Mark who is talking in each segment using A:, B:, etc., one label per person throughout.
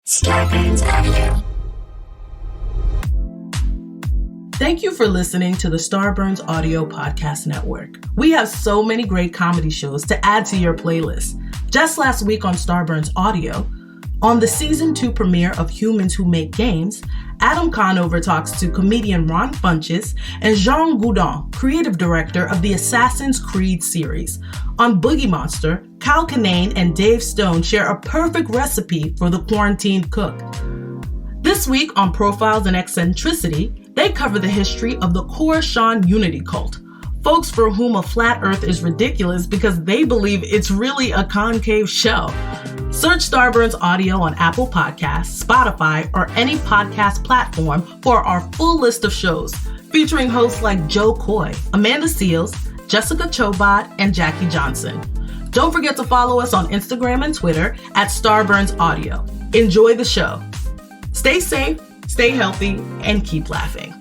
A: Starburns Audio.
B: Thank you for listening to the Starburns Audio Podcast Network. We have so many great comedy shows to add to your playlist. Just last week on Starburns Audio, on the Season 2 premiere of Humans Who Make Games, Adam Conover talks to comedian Ron Funches and Jean Goudon, creative director of the Assassin's Creed series. On Boogie Monster, Kyle Kinane and Dave Stone share a perfect recipe for the quarantined cook. This week on Profiles and Eccentricity, they cover the history of the Coruscant Unity cult, folks for whom a flat earth is ridiculous because they believe it's really a concave shell. Search Starburns Audio on Apple Podcasts, Spotify, or any podcast platform for our full list of shows, featuring hosts like Joe Coy, Amanda Seals, Jessica Chobot, and Jackie Johnson. Don't forget to follow us on Instagram and Twitter at Starburns Audio. Enjoy the show. Stay safe, stay healthy, and keep laughing.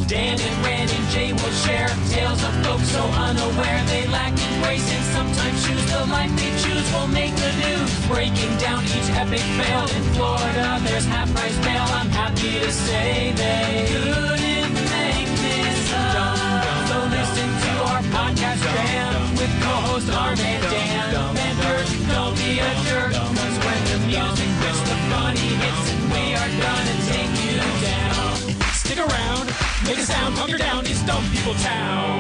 C: Dan and Ren and Jay will share tales of folks so unaware they lack in grace and sometimes choose the life they choose will make the news. Breaking down each epic fail in Florida, there's half-price bail. I'm happy to say they couldn't make this up. So listen to our podcast jam with co-host Arm and Dan. Remember, don't be a jerk, cause when the music quits, the funny hits, and we are gonna take you down. Stick around, make a sound, hunker down, it's Dumb People Town.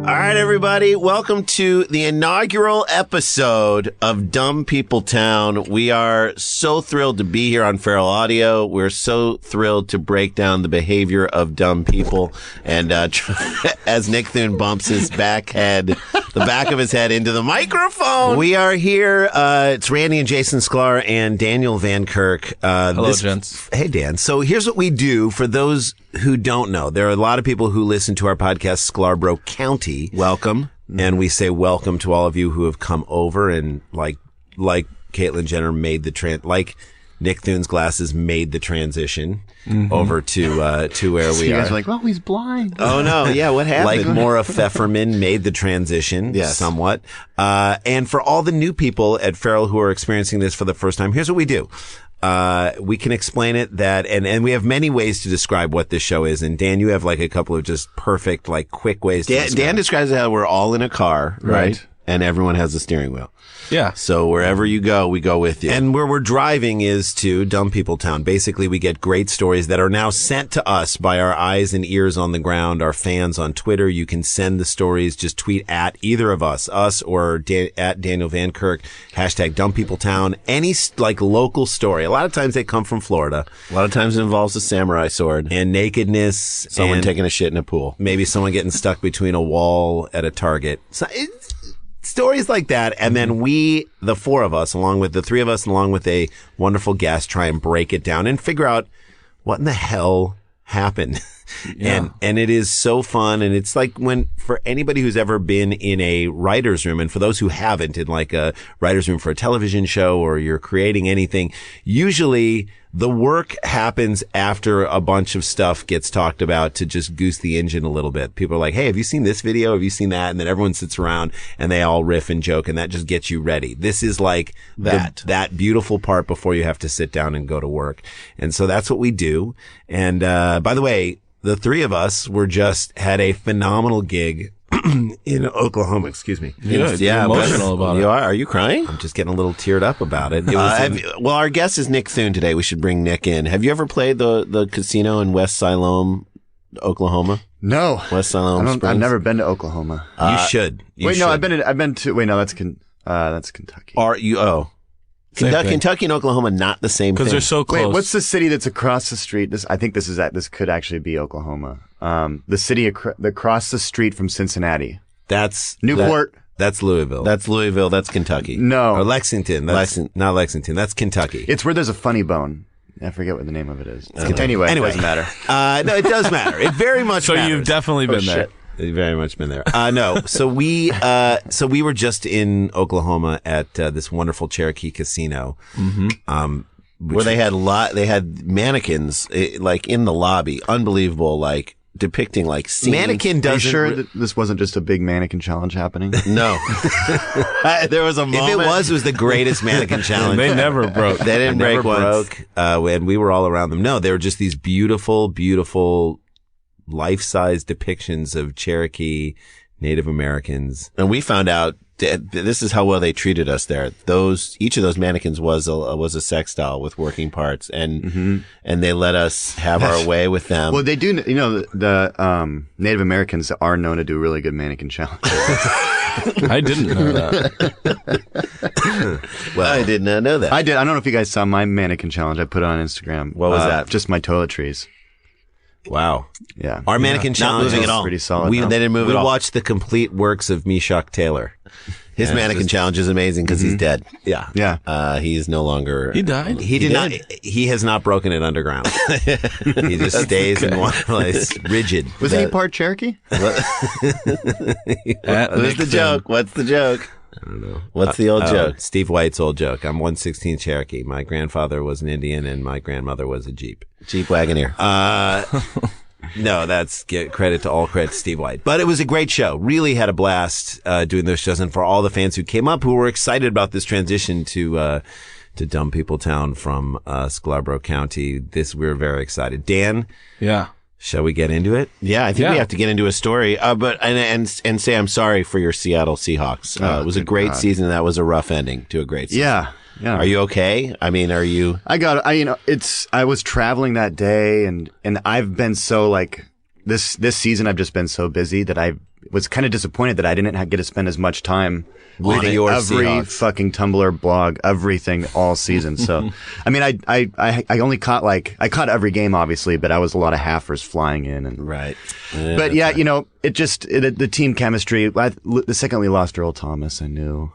D: All right, everybody, welcome to the inaugural episode of Dumb People Town. We are so thrilled to be here on Feral Audio. We're so thrilled to break down the behavior of dumb people. And as Nick Thune bumps his the back of his head into the microphone, we are here. It's Randy and Jason Sklar and Daniel Van Kirk.
E: Hello, gents.
D: Hey, Dan. So here's what we do for those who don't know. There are a lot of people who listen to our podcast, Scarborough County. Welcome. And we say welcome to all of you who have come over and like Caitlyn Jenner made the like Nick Thune's glasses made the transition over to where we are.
E: You guys are like, well, he's blind.
D: Oh no, yeah, what happened? Like Maura Pfefferman made the transition somewhat. And for all the new people at Feral who are experiencing this for the first time, here's what we do. We can explain it and we have many ways to describe what this show is. And Dan, you have like a couple of just perfect, like quick ways to describe. Dan describes how we're all in a car, right? And everyone has a steering wheel.
E: Yeah.
D: So wherever you go, we go with you. And where we're driving is to Dumb People Town. Basically, we get great stories that are now sent to us by our eyes and ears on the ground, our fans on Twitter. You can send the stories, just tweet at either of us or at Daniel Van Kirk, hashtag Dumb People Town. Any like local story. A lot of times they come from Florida. A lot of times it involves a samurai sword and nakedness. Someone taking a shit in a pool. Maybe someone getting stuck between a wall at a Target. So stories like that, and then we, the four of us, along with the three of us, along with a wonderful guest, try and break it down and figure out what in the hell happened. Yeah. And it is so fun, and it's like when, for anybody who's ever been in a writer's room, and for those who haven't, in like a writer's room for a television show or you're creating anything, usually the work happens after a bunch of stuff gets talked about to just goose the engine a little bit. People are like, hey, have you seen this video? Have you seen that? And then everyone sits around and they all riff and joke, and that just gets you ready. This is like that beautiful part before you have to sit down and go to work. And so that's what we do. And by the way, the three of us had a phenomenal gig in Oklahoma. Excuse me.
E: Yeah, emotional about it.
D: You are you crying? I'm just getting a little teared up about it. Well, our guest is Nick Thune today. We should bring Nick in. Have you ever played the casino in West Siloam, Oklahoma?
F: No.
D: West Siloam Springs?
F: I've never been to Oklahoma.
D: You should.
F: No, I've been to, that's Kentucky.
D: Kentucky and Oklahoma, not the same thing.
E: Because they're so close.
F: Wait, what's the city that's across the street? I think this could actually be Oklahoma. The city across the street from Cincinnati.
D: That's
F: Newport.
D: That's Louisville. That's Kentucky.
F: No.
D: Or Lexington. Not Lexington. That's Kentucky.
F: It's where there's a funny bone. I forget what the name of it is. Anyway, it doesn't matter.
D: No, it does matter. It very much matters.
E: So you've definitely been there.
D: You've very much been there. No. So we were just in Oklahoma at this wonderful Cherokee casino. Mm-hmm. where they had mannequins like in the lobby, unbelievable, like depicting like scenes. Mannequin
F: Are you
D: doesn't.
F: sure that this wasn't just a big mannequin challenge happening?
D: No, there was a moment. If it was the greatest mannequin challenge.
E: They never broke.
D: They didn't break once. And we were all around them. No, they were just these beautiful, beautiful life-size depictions of Cherokee Native Americans. And we found out this is how well they treated us there. Each of those mannequins was a sex doll with working parts, and they let us have our way with them.
F: Well, they do. The Native Americans are known to do really good mannequin challenges.
E: I didn't know that.
D: Well, I did not know that.
F: I did. I don't know if you guys saw my mannequin challenge I put on Instagram.
D: What was that?
F: Just my toiletries.
D: Wow.
F: Yeah.
D: Our mannequin challenge
F: Not moving
D: is
F: at all. Pretty solid.
D: They didn't move
F: at all.
D: We watched the complete works of Meshock Taylor. His mannequin challenge is amazing because he's dead. Yeah.
F: Yeah.
D: He's no longer.
E: He died?
D: He did not. He has not broken it underground. He just stays in one place, rigid.
F: Wasn't he part Cherokee?
D: What's the joke? What's the joke? I don't know. What's the old joke? Steve White's old joke. I'm 1/16 Cherokee. My grandfather was an Indian and my grandmother was a Jeep Wagoneer. No, that's credit to Steve White. But it was a great show. Really had a blast doing those shows, and for all the fans who came up who were excited about this transition to Dumb People Town from Scarborough County, we're very excited. Dan,
E: Yeah.
D: shall we get into it? Yeah, I think we have to get into a story. But say I'm sorry for your Seattle Seahawks. It was a great season. That was a rough ending to a great season.
F: Yeah. Yeah.
D: Are you okay? I mean, are you?
F: I was traveling that day and I've been so like this season I've just been so busy that I was kind of disappointed that I didn't get to spend as much time reading every
D: Seahawks.
F: fucking Tumblr blog, everything all season. So, I mean, I only caught I caught every game obviously, but I was a lot of halfers flying in and
D: Right.
F: But yeah, the team chemistry, the second we lost Earl Thomas, I knew.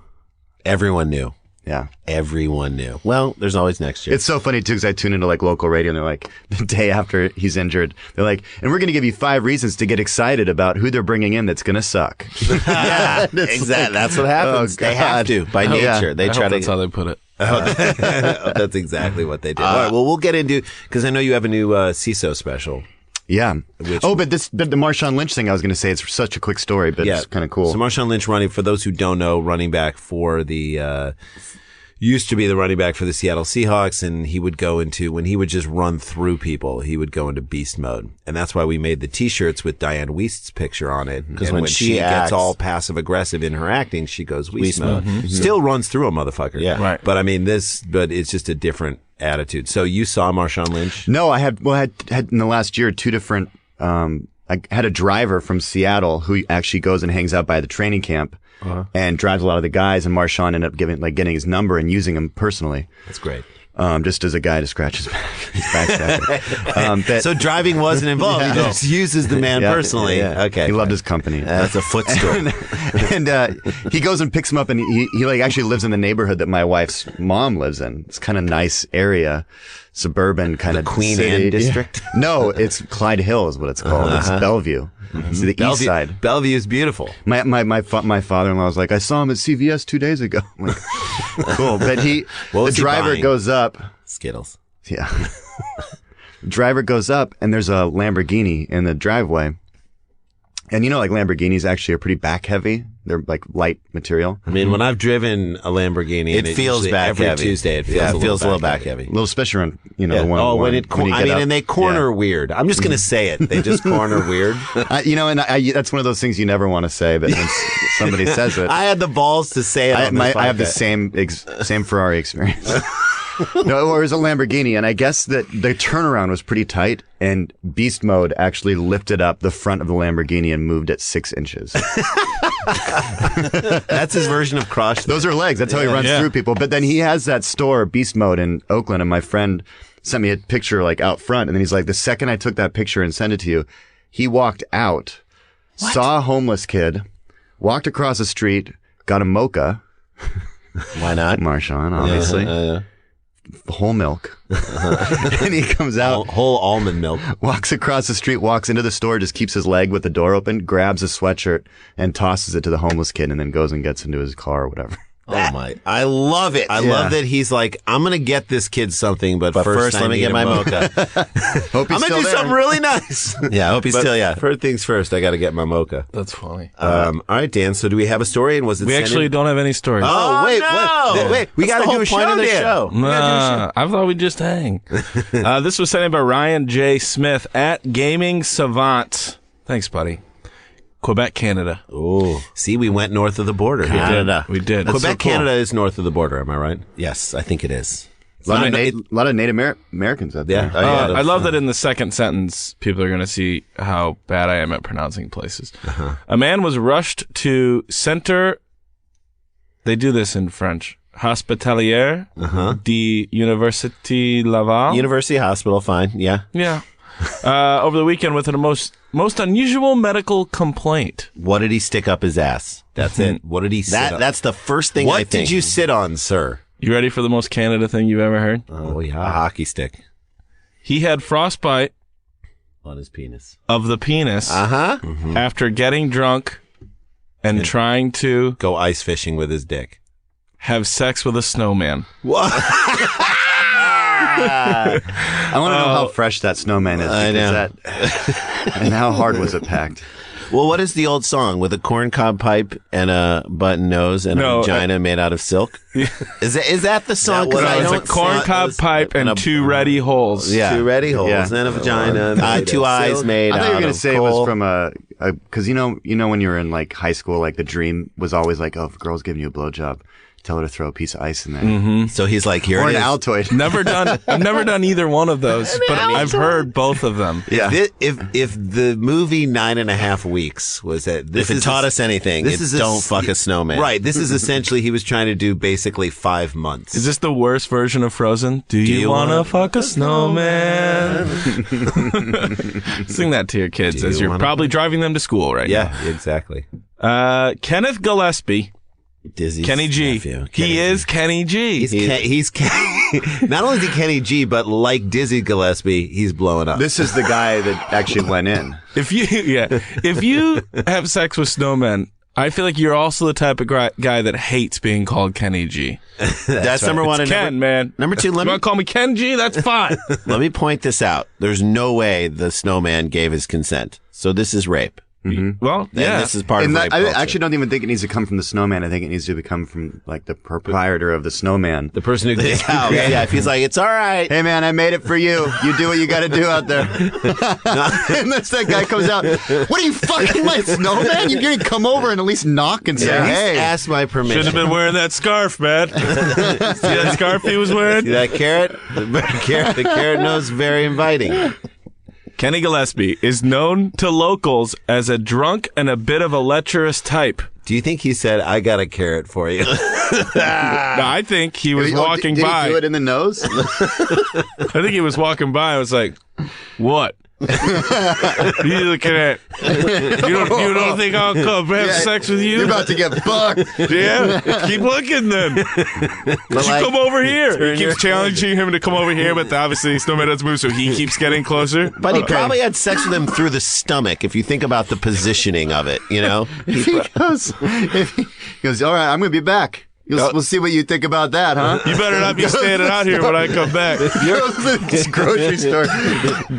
D: Everyone knew.
F: Yeah.
D: Everyone knew. Well, there's always next year.
F: It's so funny too because I tune into like local radio and they're like the day after he's injured, they're like, and we're going to give you 5 reasons to get excited about who they're bringing in that's going to suck.
D: Yeah, exactly. That's what happens. They have to by nature. They
E: I
D: try
E: hope
D: to.
E: that's how they put it.
D: That's exactly what they did. All right. Well, we'll get into because I know you have a new CISO special.
F: Yeah. But the Marshawn Lynch thing I was going to say, it's such a quick story, but it's kind of cool.
D: So Marshawn Lynch for those who don't know, running back for the, used to be the running back for the Seattle Seahawks, and he would go into, when he would just run through people, he would go into beast mode. And that's why we made the t-shirts with Diane Weist's picture on it. Because when she gets all passive aggressive in her acting, she goes Weist mode. Mm-hmm. Still runs through a motherfucker. Yeah.
E: Right.
D: But I mean, but it's just a different attitude. So you saw Marshawn Lynch?
F: No, I had in the last year 2 different, I had a driver from Seattle who actually goes and hangs out by the training camp and drives a lot of the guys, and Marshawn ended up getting his number and using him personally.
D: That's great.
F: Just as a guy to scratch his back.
D: So driving wasn't involved. He just uses the man personally.
F: Yeah.
D: Okay.
F: He loved his company.
D: That's a footstool.
F: and he goes and picks him up, and he like actually lives in the neighborhood that my wife's mom lives in. It's kind of nice area, suburban kind of
D: Queen
F: city.
D: Anne district.
F: Yeah. No, it's Clyde Hill is what it's called. It's Bellevue. It's the east side.
D: Bellevue is beautiful.
F: My father-in-law was like, I saw him at CVS 2 days ago. I'm like, cool. But the driver goes up.
D: Skittles.
F: Yeah. The driver goes up and there's a Lamborghini in the driveway. And like Lamborghinis actually are pretty back heavy. They're like light material.
D: I mean, when I've driven a Lamborghini,
E: It feels back
D: every
E: heavy.
D: Tuesday. It feels a little back heavy.
F: A little, especially around,
D: and they corner weird. I'm just gonna say it. They just corner weird.
F: That's one of those things you never want to say, but when somebody says it,
D: I had the balls to say it.
F: I have the same Ferrari experience. No, it was a Lamborghini, and I guess that the turnaround was pretty tight, and beast mode actually lifted up the front of the Lamborghini and moved it 6 inches.
D: That's his version of cross.
F: Those are legs. That's how he runs through people. But then he has that store, Beast Mode, in Oakland, and my friend sent me a picture like out front, and then he's like, the second I took that picture and sent it to you, he walked out, saw a homeless kid, walked across the street, got a mocha.
D: Why not?
F: Marshawn, obviously. Whole milk. And he comes out.
D: Whole almond milk.
F: Walks across the street, walks into the store, just keeps his leg with the door open, grabs a sweatshirt and tosses it to the homeless kid, and then goes and gets into his car or whatever.
D: Oh my! I love it. I love that he's like, I'm gonna get this kid something, but first let me get my mocha.
F: Hope he's
D: I'm gonna do something really nice. Yeah, I hope he's still. Yeah, first things first. I got to get my mocha.
E: That's funny.
D: All right, Dan. So do we have a story? And was it?
E: We actually don't have any stories.
D: Oh wait,
B: no!
D: what? Wait, we got to do a show.
E: I thought we'd just hang. This was sent in by Ryan J. Smith at Gaming Savant. Thanks, buddy. Quebec, Canada.
D: Oh, see, we went north of the border.
E: Canada. We did.
D: Quebec,
E: So cool.
D: Canada is north of the border. Am I right? Yes, I think it is.
F: A lot of Native Americans out there.
D: Yeah.
E: I love that in the second sentence, people are going to see how bad I am at pronouncing places. A man was rushed to Centre. They do this in French. Hospitalière de Université Laval.
D: University Hospital, fine. Yeah.
E: Yeah. Over the weekend with a most unusual medical complaint.
D: What did he stick up his ass? That's it. What did he sit on? That's the first thing I think. What did you sit on, sir?
E: You ready for the most Canada thing you've ever heard?
D: Oh, yeah. A hockey stick.
E: He had frostbite
D: on his penis.
E: Of the penis. After getting drunk and trying to
D: go ice fishing with his dick.
E: Have sex with a snowman.
D: What?
F: I want to know how fresh that snowman is.
D: I know.
F: And how hard was it packed?
D: Well, what is the old song with a corncob pipe and a button nose and a vagina made out of silk? Is that the song?
E: It's a corncob pipe and two ready holes.
D: Yeah, two ready holes and a vagina. Two eyes made out of coal. I thought you were going to say it was
F: from because you know when you were in like high school, like the dream was always like, oh, if a girl's giving you a blowjob, tell her to throw a piece of ice in there.
D: So he's like, here
F: or
D: it
F: an
D: is.
F: Altoid.
E: I've never done either one of those, but I've heard both of them.
D: Yeah. If the movie 9.5 Weeks was that, if it taught us anything, it's don't fuck a snowman. Right. This is essentially he was trying to do basically 5 months.
E: Is this the worst version of Frozen? Do you wanna fuck a snowman? Sing that to your kids as you're probably driving them to school right now.
D: Yeah, exactly.
E: Kenneth Gillespie.
D: Dizzy's
E: Kenny G.
D: Nephew.
E: He is Kenny G.
D: He's not only is he Kenny G, but like Dizzy Gillespie, he's blowing up.
F: This is the guy that actually went in.
E: If you have sex with snowmen, I feel like you're also the type of guy that hates being called Kenny G.
D: That's number one.
E: It's Ken, man.
D: Number two,
E: you want to call me Ken G? That's fine.
D: Let me point this out. There's no way the snowman gave his consent. So this is rape.
F: Mm-hmm.
E: Well, yeah.
D: This is part of rape culture.
F: I actually don't even think it needs to come from the snowman. I think it needs to come from like the proprietor of the snowman.
D: The person who gets out. Yeah, if he's like, it's all right.
F: Hey man, I made it for you. You do what you got to do out there. And that's that guy comes out. What are you fucking my snowman? You're going to come over and at least knock and say, hey.
D: Ask my permission.
E: Shouldn't have been wearing that scarf, man. See that scarf he was wearing?
D: See that carrot? The carrot nose, very inviting.
E: Kenny Gillespie is known to locals as a drunk and a bit of a lecherous type.
D: Do you think he said, I got a carrot for you?
E: No, I think he was walking by.
F: Did he do it in the nose?
E: I think he was walking by and was like, what? You looking at? You don't think I'll come have sex with you?
F: You're about to get fucked.
E: Yeah, keep looking then. You come over here. He keeps challenging him to come over here, but obviously Snowman doesn't move, so he keeps getting closer.
D: But he probably had sex with him through the stomach. If you think about the positioning of it, you know.
F: He goes, all right, I'm going to be back. We'll see what you think about that, huh?
E: You better not be standing out here when I come back.
F: Goes to the grocery store,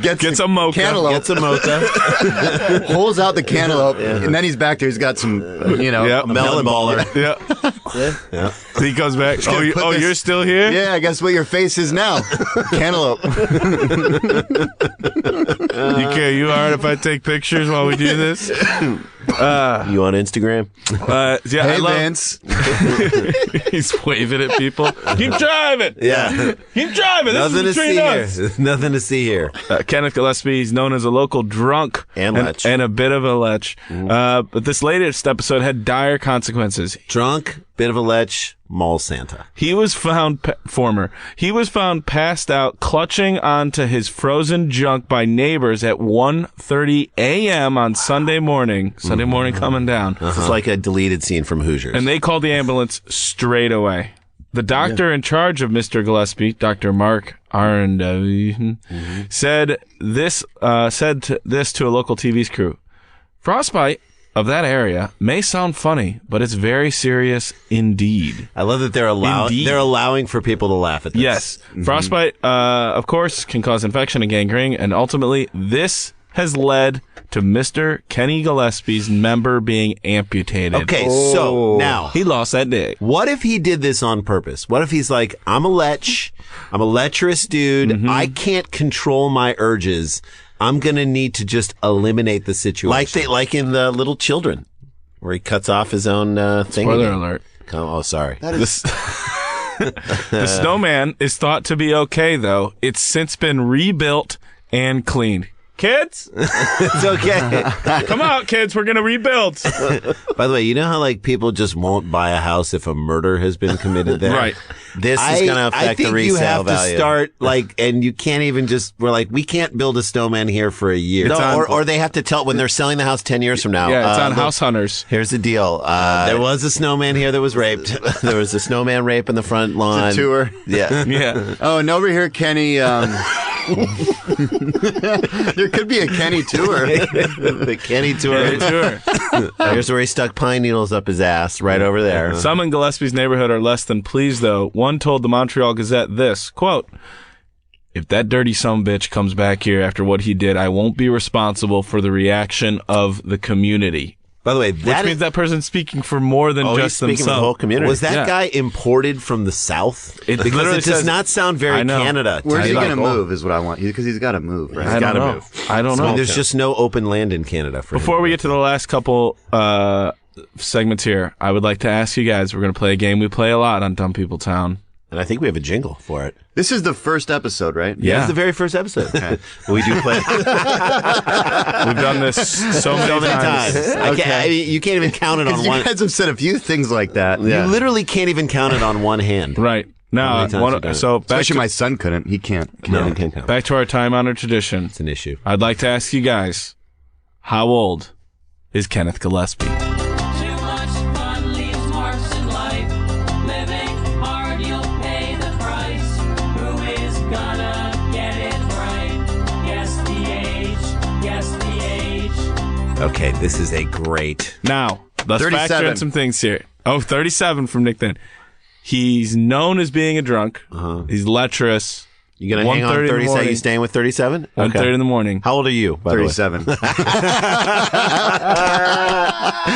E: gets a mocha.
F: Cantaloupe.
D: Gets a mocha.
F: Holds out the cantaloupe, and then he's back there. He's got some,
D: melon baller.
E: Yeah. He comes back. You're still here?
F: Yeah, I guess what your face is now. Cantaloupe.
E: You all right if I take pictures while we do this?
D: You on Instagram?
E: Yeah,
F: hey, Vance.
E: He's waving at people. Keep driving.
D: Yeah.
E: Keep driving.
D: Nothing to see here. Nothing to see here.
E: Kenneth Gillespie is known as a local drunk
D: and lech.
E: And a bit of a lech. But this latest episode had dire consequences.
D: Drunk, bit of a lech, mall Santa.
E: He was found passed out, clutching onto his frozen junk by neighbors at 1:30 a.m. on Sunday morning. Sunday morning coming down.
D: It's like a deleted scene from Hoosiers.
E: And they called the ambulance straight away. The doctor in charge of Mr. Gillespie, Dr. Mark Arendavin, said this to a local TV's crew. Frostbite of that area may sound funny, but it's very serious indeed.
D: I love that they're allowing for people to laugh at this.
E: Yes. Frostbite, of course, can cause infection and gangrene, and ultimately this has led to Mr. Kenny Gillespie's member being amputated.
D: Okay, so now
E: He lost that day.
D: what if he did this on purpose? What if he's like, I'm a lecherous dude. I can't control my urges. I'm going to need to just eliminate the situation. Like in the Little Children, where he cuts off his own thing.
E: Spoiler alert.
D: Oh, sorry.
E: The snowman is thought to be okay, though. It's since been rebuilt and cleaned. Kids,
D: It's okay.
E: come out, kids. We're going to rebuild.
D: By the way, you know how like people just won't buy a house if a murder has been committed there?
E: Right.
D: This is going to affect the resale
E: you have
D: value.
E: to
D: Start and you can't even we're like, we can't build a snowman here for a year.
A: Or they have to tell when they're selling the house 10 years from now.
E: Yeah, it's on House Hunters.
A: Here's the deal.
D: There was a snowman here that was raped.
A: There was a snowman rape in the front lawn.
F: It's a tour.
A: Yeah.
E: Yeah.
F: Oh, and over here, Kenny. There could be a Kenny tour.
D: The Kenny tour.
A: Here's where he stuck pine needles up his ass, right over there.
E: Some in Gillespie's neighborhood are less than pleased, though. One told the Montreal Gazette this, quote, "If that dirty sumbitch comes back here after what he did, I won't be responsible for the reaction of the community."
D: By the way,
E: Which means that person's speaking for more than
A: He's
E: just
A: speaking for the
E: themselves.
A: whole community.
D: was that
E: Yeah.
D: guy imported from the South?
E: It
D: Because
E: literally
D: it does
E: says-
D: not sound very
E: I know.
D: Canada.
F: Where's he
E: I
F: going to
E: know.
F: move is what I want. Because he's got to move, right?
E: I don't
D: gotta
E: know.
D: move.
E: I don't
D: I mean,
E: know.
D: there's just no open land in Canada for
E: Before
D: him.
E: we get to the last couple segments here, I would like to ask you guys, we're going to play a game we play a lot on Dumb People Town.
A: And I think we have a jingle for it.
F: This is the first episode, right?
E: Yeah.
A: It's the very first episode.
D: we do play
E: We've done this so many times.
A: You can't even count it on
F: You
A: one.
F: guys have said a few things like that.
A: You literally can't even count it on one hand.
E: Right. Now,
D: many times we've done it?
E: so back
F: Especially
E: to,
F: my son couldn't. He can't.
A: No one can count.
E: back to our time-honored tradition.
D: It's an issue.
E: I'd like to ask you guys, how old is Kenneth Gillespie?
C: Too much fun leaves marks in life. Living hard, you'll pay the price. Who is gonna get it right? Guess the age. Guess the age.
D: Okay, this is a great.
E: Now, let's factor
F: 37.
E: in some things here. Oh, 37 from Nick then. He's known as being a drunk. He's lecherous.
A: You gonna hang on
E: 1:30 in the
A: 37?
E: morning.
A: You staying with 37?
E: 1:30 in the morning.
A: How old are you? By the way?
F: 37.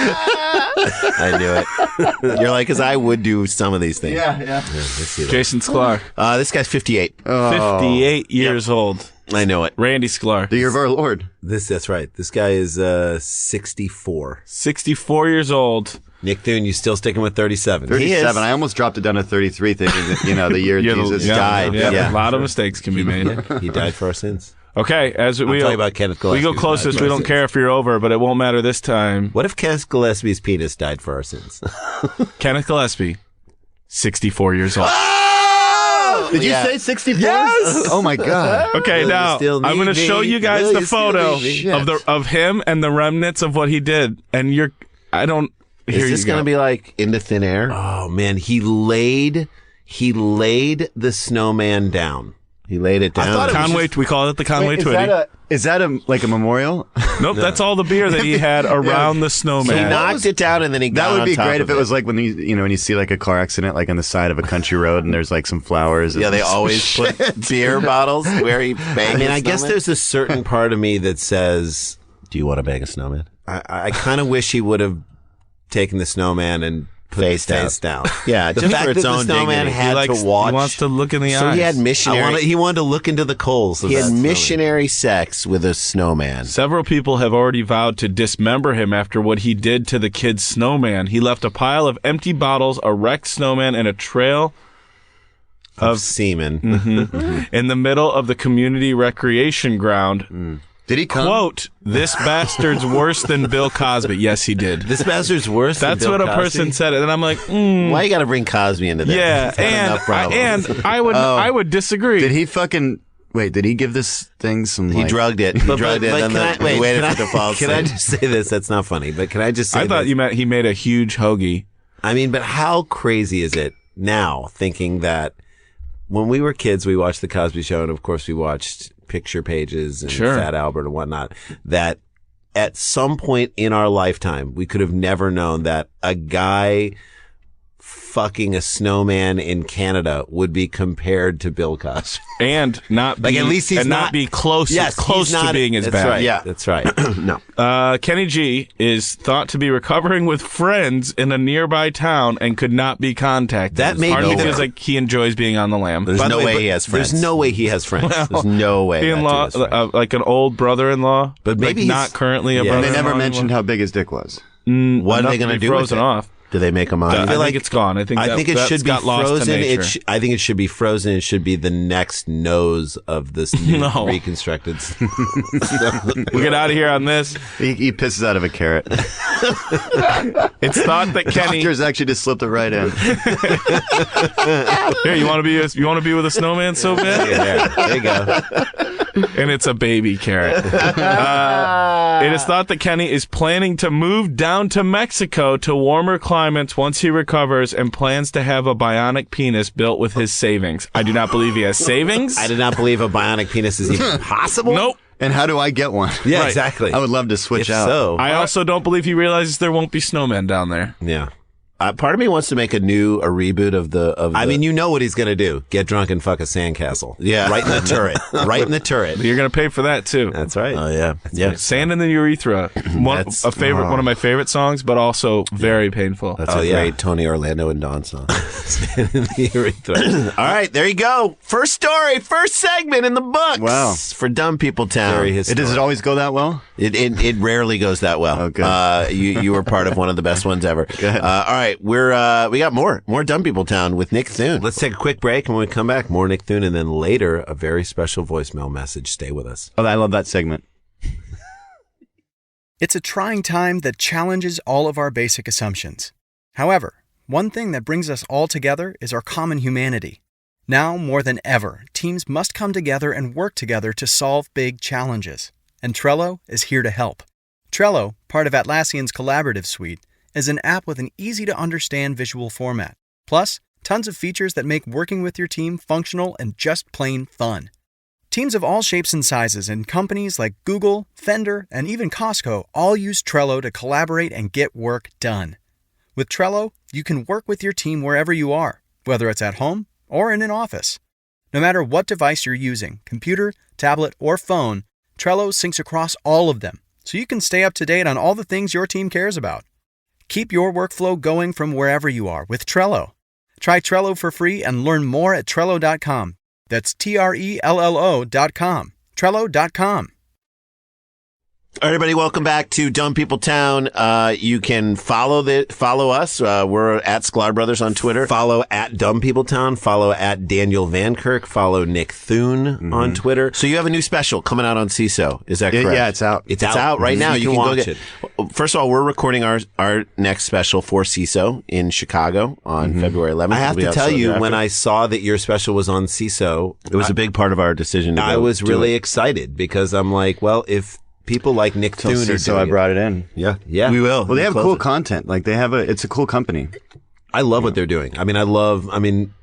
A: I knew it. You're like, because I would do some of these things.
F: yeah.
E: Jason Sklar,
A: This guy's 58.
E: 58 years old.
A: I know it.
E: Randy Sklar,
F: The year of our Lord.
D: That's right. This guy is 64.
E: 64 years old.
D: Nick Thune, you still sticking with 37?
F: 37. I almost dropped it down to 33 thinking that, the year Jesus died.
E: Yeah, a lot of mistakes can be made.
D: He died for our sins.
E: Okay, as we
D: talking about Kenneth
E: we go
D: Gillespie.
E: closest, we don't care if you're over, but it won't matter this time.
D: What if Kenneth Gillespie's penis died for our sins?
E: Kenneth Gillespie, 64 years old.
F: Did you say 64? Yes. Oh my God.
E: Okay, now
D: still
E: I'm going to
D: need
E: show
D: me?
E: you guys
D: Will
E: the
D: you still
E: photo
D: need
F: me?
E: of him and the remnants of what he did, and I don't hear
A: Is this
E: you
A: going to
E: go.
A: be like into thin air?
D: Oh man, he laid the snowman down.
A: He laid it down.
F: thought it was
E: Conway, we call it the Conway
F: Wait,
E: Twitty.
F: is that like a memorial?
E: Nope, that's all the beer that he had around the
A: He
E: snowman.
A: knocked it down and then he got
F: That would
A: on
F: be
A: top
F: great
A: of
F: if it was like when when you see like a car accident like on the side of a country road and there's like some flowers.
A: Yeah, they always put beer bottles where he banged
D: I mean,
A: his
D: I guess
A: snowman.
D: there's a certain part of me that says,
A: Do you want to bang a snowman?
D: I kind of wish he would have taken the snowman and put
A: Face
D: the face down.
A: Yeah,
D: The
A: just
D: fact
A: for its
D: that the
A: own
D: snowman
A: dignity.
D: had to watch.
E: He wants to look in the
A: So
E: eyes.
A: he had missionary.
D: He wanted to look into the coals. Of
A: He
D: that
A: had
D: snowman.
A: missionary sex with a snowman.
E: Several people have already vowed to dismember him after what he did to the kid's snowman. He left a pile of empty bottles, a wrecked snowman, and a trail
D: of semen.
E: in the middle of the community recreation ground.
F: Did he come?
E: Quote, "This bastard's worse than Bill Cosby." Yes, he did.
D: This bastard's worse.
E: That's
D: than
E: what
D: Bill
E: a
D: Cosby?
E: person said. And I'm like,
A: Why you got to bring Cosby into that?
E: yeah.
A: He's had enough problems.
E: And I would disagree.
F: Did he fucking wait? Did he give this thing some?
A: He
F: like,
A: drugged it. He drugged it.
D: but
A: And
D: can
A: then
D: I- wait,
A: he waited
D: can
A: for
D: I-
A: the false.
D: Can I just say this? That's not funny, but can I just say
E: I thought
D: this?
E: you meant he made a huge hoagie.
D: I mean, but how crazy is it now thinking that when we were kids, we watched The Cosby Show, and of course we watched picture pages and
E: Sure.
D: Fat Albert and whatnot, that at some point in our lifetime, we could have never known that a guy fucking a snowman in Canada would be compared to Bill Cosby.
E: And not be,
D: Like, at least he's
E: not be close
D: Yes,
E: close
D: he's
E: to
D: not-
E: being as
D: that's
E: bad.
D: Right.
F: Yeah.
D: That's right. No.
E: Kenny G is thought to be recovering with friends in a nearby town and could not be contacted.
D: That may
E: Part
D: be
E: of me
D: the-
E: feels like he enjoys being on the lam.
A: There's
D: By the
A: no way
D: but
A: he has friends.
D: There's no way he has friends. There's no way. that dude
E: In-law,
D: has friends.
E: like an old brother-in-law,
D: But maybe
E: like
D: he's-
E: not currently a
D: yeah.
E: brother-in-law.
F: They never
E: anymore.
F: mentioned how big his dick was.
D: What are
E: Enough
D: they
E: to
D: going to
E: be
D: do with
E: frozen
D: it?
E: off.
D: Do they make him on?
E: I think it's gone. I think
D: it
E: that's
D: should be
E: got lost to
D: frozen.
E: nature.
D: I think it should be frozen. It should be the next nose of this new
E: No.
D: reconstructed.
E: We'll get out of here on this.
F: He pisses out of a carrot.
E: It's thought that Kenny.
F: Doctors actually just slipped it right in.
E: Here, you want to be with a snowman so bad?
D: There you go.
E: And it's a baby carrot. It is thought that Kenny is planning to move down to Mexico to warmer climates once he recovers and plans to have a bionic penis built with his savings. I do not believe he has savings.
D: I did not believe a bionic penis is even possible.
E: Nope.
F: And how do I get one?
D: Yeah,
E: Right.
D: exactly.
F: I would love to switch
D: If
F: out.
D: so,
E: I also don't believe he realizes there won't be snowmen down there.
D: yeah. Part of me wants to make a reboot of the. I mean, you know what he's going to do: get drunk and fuck a sandcastle.
A: Yeah.
D: right in the turret. Right in the turret.
E: You're going to pay for that too.
D: That's right.
A: Oh, yeah. Yeah.
E: Sand in the Urethra. One of my favorite songs, but also very painful.
A: That's
D: Oh,
A: a
D: yeah.
A: great Tony Orlando and Dawn song.
D: The urethra. All right, there you go. First story, first segment in the books.
F: Wow.
D: For Dumb People Town.
A: Very
F: Does it always go that well?
D: It rarely goes that well.
F: Oh, good.
D: You were part of one of the best ones ever.
F: Good.
D: All right, we got more Dumb People Town with Nick Thune. Let's take a quick break, and when we come back, more Nick Thune, and then later a very special voicemail message. Stay with us.
F: Oh, I love that segment.
G: It's a trying time that challenges all of our basic assumptions. However, one thing that brings us all together is our common humanity. Now, more than ever, teams must come together and work together to solve big challenges. And Trello is here to help. Trello, part of Atlassian's collaborative suite, is an app with an easy-to-understand visual format. Plus, tons of features that make working with your team functional and just plain fun. Teams of all shapes and sizes and companies like Google, Fender, and even Costco all use Trello to collaborate and get work done. With Trello, you can work with your team wherever you are, whether it's at home or in an office. No matter what device you're using, computer, tablet, or phone, Trello syncs across all of them, so you can stay up to date on all the things your team cares about. Keep your workflow going from wherever you are with Trello. Try Trello for free and learn more at Trello.com. That's Trello.com. Trello.com.
D: Everybody, welcome back to Dumb People Town. You can follow us. We're at Sklar Brothers on Twitter. Follow at Dumb People Town. Follow at Daniel Van Kirk. Follow Nick Thune on Twitter. So you have a new special coming out on CISO. Is that correct?
F: Yeah, it's out.
D: It's out right now. You can
A: watch
D: go get it. First of all, we're recording our next special for CISO in Chicago on February 11th.
A: I have
D: It'll be
A: to
D: out
A: tell
D: shortly
A: you,
D: after.
A: when
D: I saw that your special was on CISO,
A: It was a big part of our decision to go
D: I was
A: do
D: really
A: it.
D: excited because I'm like, well, if people like Nick Thune are
F: So I
D: doing it-
F: brought it in.
A: Yeah.
D: Yeah.
A: We will.
F: Well, they have
A: Close
F: cool
A: it.
F: content. Like it's a cool company.
D: I love what they're doing. I mean,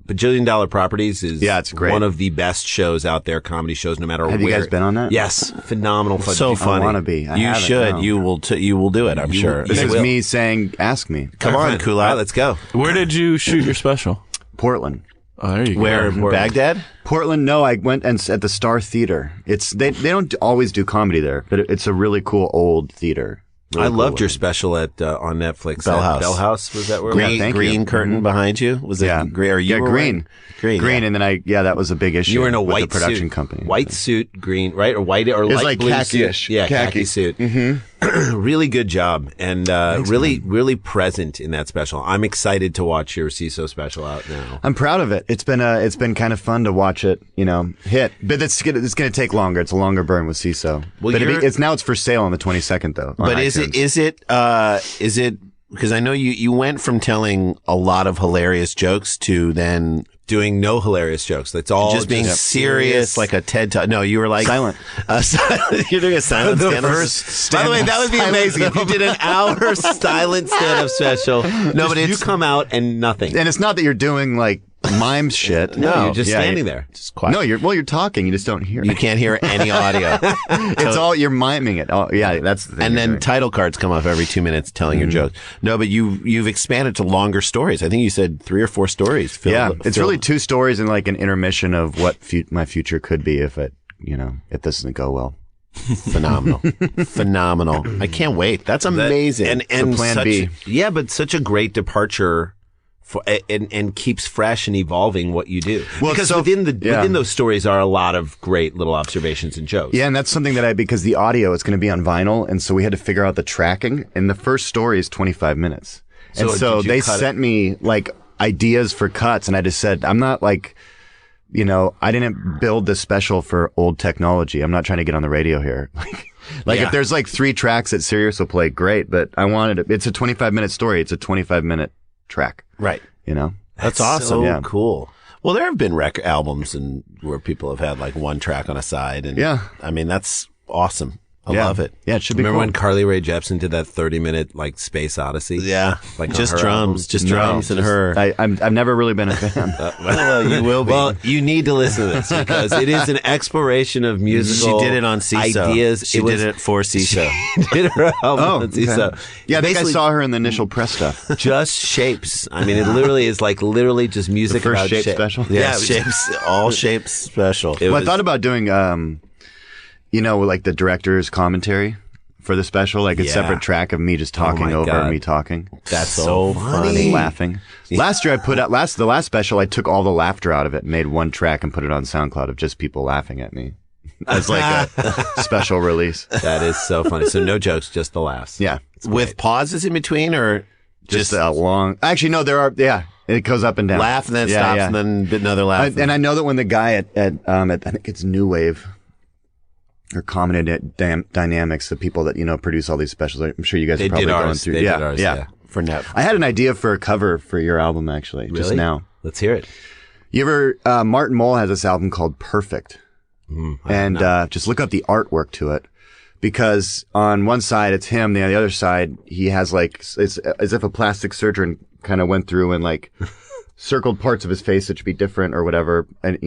D: Bajillion Dollar Properties is
F: Yeah, it's great.
D: one of the best shows out there, comedy shows, no matter
F: Have
D: where.
F: you guys been on that?
D: Yes. Phenomenal. Fun.
A: So
F: I
A: funny.
F: want to be. I
D: You
F: haven't,
D: should.
F: no.
D: You will do it, I'm
A: You
D: sure.
A: will.
F: This
D: You
F: is
D: will.
F: me saying, ask me.
D: Come on, Kulat. All right, let's go.
E: Where did you shoot your special?
F: Portland.
E: Oh, there you go.
A: Where? Baghdad?
F: Portland, no, I went and at the Star Theater. They don't always do comedy there, but it's a really cool old theater. Really
D: I
F: cool
D: loved your
F: looking.
D: special at on Netflix.
A: Bell
D: at
A: House.
D: Bell House, was that where?
F: Yeah,
D: it was?
F: thank you.
A: Green curtain behind you? Was it
F: Yeah.
A: green? Or you
F: Yeah,
A: were
F: green.
A: wearing- Green.
F: And then that was a big issue.
D: You were in a
F: with
D: white
F: the production
D: suit.
F: company.
D: White suit, green, right? Or white or
F: was
D: light
F: like
D: blue
F: khaki-ish.
D: suit. Yeah, khaki
F: Khaki.
D: suit. Mm-hmm. Really good job. And really present in that special. I'm excited to watch your CISO special out now.
F: I'm proud of it. It's been kind of fun to watch it, hit. But it's gonna take longer. It's a longer burn with CISO.
D: Well,
F: but
D: you're-
F: it's for sale on the 22nd though. on
D: But
F: iTunes.
D: is it because I know you went from telling a lot of hilarious jokes to then doing no hilarious jokes. That's all
A: Just being serious, like a TED Talk. No, you were like
F: Silent.
A: You're doing a silent
F: The
A: stand-up.
F: first
D: By the way, that would be
F: stand-up
D: amazing if you did an hour silent stand-up special. No, but you come out and nothing.
F: And it's not that you're doing like mime shit.
D: No, you're just
F: Yeah,
D: standing there, just quiet.
F: No, you're talking. You just don't hear.
D: You can't hear any audio.
F: It's all you're miming it. Oh, yeah, that's the thing.
D: And
F: you're
D: then
F: doing.
D: title cards come up every 2 minutes telling your jokes. No, but you've expanded to longer stories. I think you said 3 or 4 stories.
F: It's really 2 stories and like an intermission of what my future could be if it doesn't go well.
D: Phenomenal. I can't wait. That's amazing. And
F: Plan B.
D: Yeah, but such a great departure and keeps fresh and evolving what you do.
F: Well,
D: because
F: so-
D: within those stories are a lot of great little observations and jokes.
F: Yeah, and that's something that because the audio is going to be on vinyl, and so we had to figure out the tracking. And the first story is 25 minutes, and so
D: did you
F: they
D: cut
F: sent me like ideas for cuts, and I just said, I'm not like, I didn't build this special for old technology. I'm not trying to get on the radio here. Like if there's like 3 tracks that Sirius will play, great, but I wanted it's a 25-minute story. It's a 25-minute track.
D: Right.
F: That's
D: awesome.
F: So
D: Yeah. Cool. Well, there have been record albums and where people have had like one track on a side. And I mean, that's awesome. I love it.
F: Yeah, it should be
D: Remember
F: cool.
D: when Carly Rae Jepsen did that 30-minute like Space Odyssey?
A: Yeah.
D: Like
A: just
D: on her
A: drums.
D: album?
A: Drums and her.
F: I've never really been a fan.
A: Well, you will be.
D: Well, you need to listen to this because it is an exploration of musical
A: She did it on CISO.
D: ideas.
A: She did it for CISO.
D: Did her album on
F: okay.
D: CISO.
F: Yeah, I think I
D: Basically,
F: saw her in the initial press stuff.
D: just shapes. I mean, it literally is like just music
F: first
D: about
F: Shape
D: shape.
F: special?
D: Yeah,
A: Yeah, shapes, all shapes special.
D: It
F: Well, I
D: was-
F: thought about doing, like the director's commentary for the special, like a
D: Yeah.
F: separate track of me just talking
D: my
F: over
D: God.
F: me talking.
D: That's so funny.
F: Laughing. Last year I put out the last special I took all the laughter out of it and made one track and put it on SoundCloud of just people laughing at me as like a special release.
D: That is so funny. So no jokes, just the laughs.
F: Yeah.
A: With pauses in between, or
F: Just a long. Actually, no, there are. Yeah, it goes up and down.
A: laugh and then it
F: Yeah,
A: stops
F: yeah.
A: and then another laugh.
F: And I know that when the guy at I think it's New Wave or Common Dynamics, the people that produce all these specials, I'm sure you guys
D: They
F: are probably
D: did
F: going
D: ours.
F: through.
D: They
F: yeah,
D: did ours,
F: yeah.
D: yeah.
A: for net.
F: I had an idea for a cover for your album actually, just
D: Really?
F: now.
D: Let's hear it.
F: You ever Martin Mull has this album called Perfect, and just look up the artwork to it. Because on one side it's him, on the other side he has like it's as if a plastic surgeon kind of went through and like circled parts of his face that should be different or whatever, and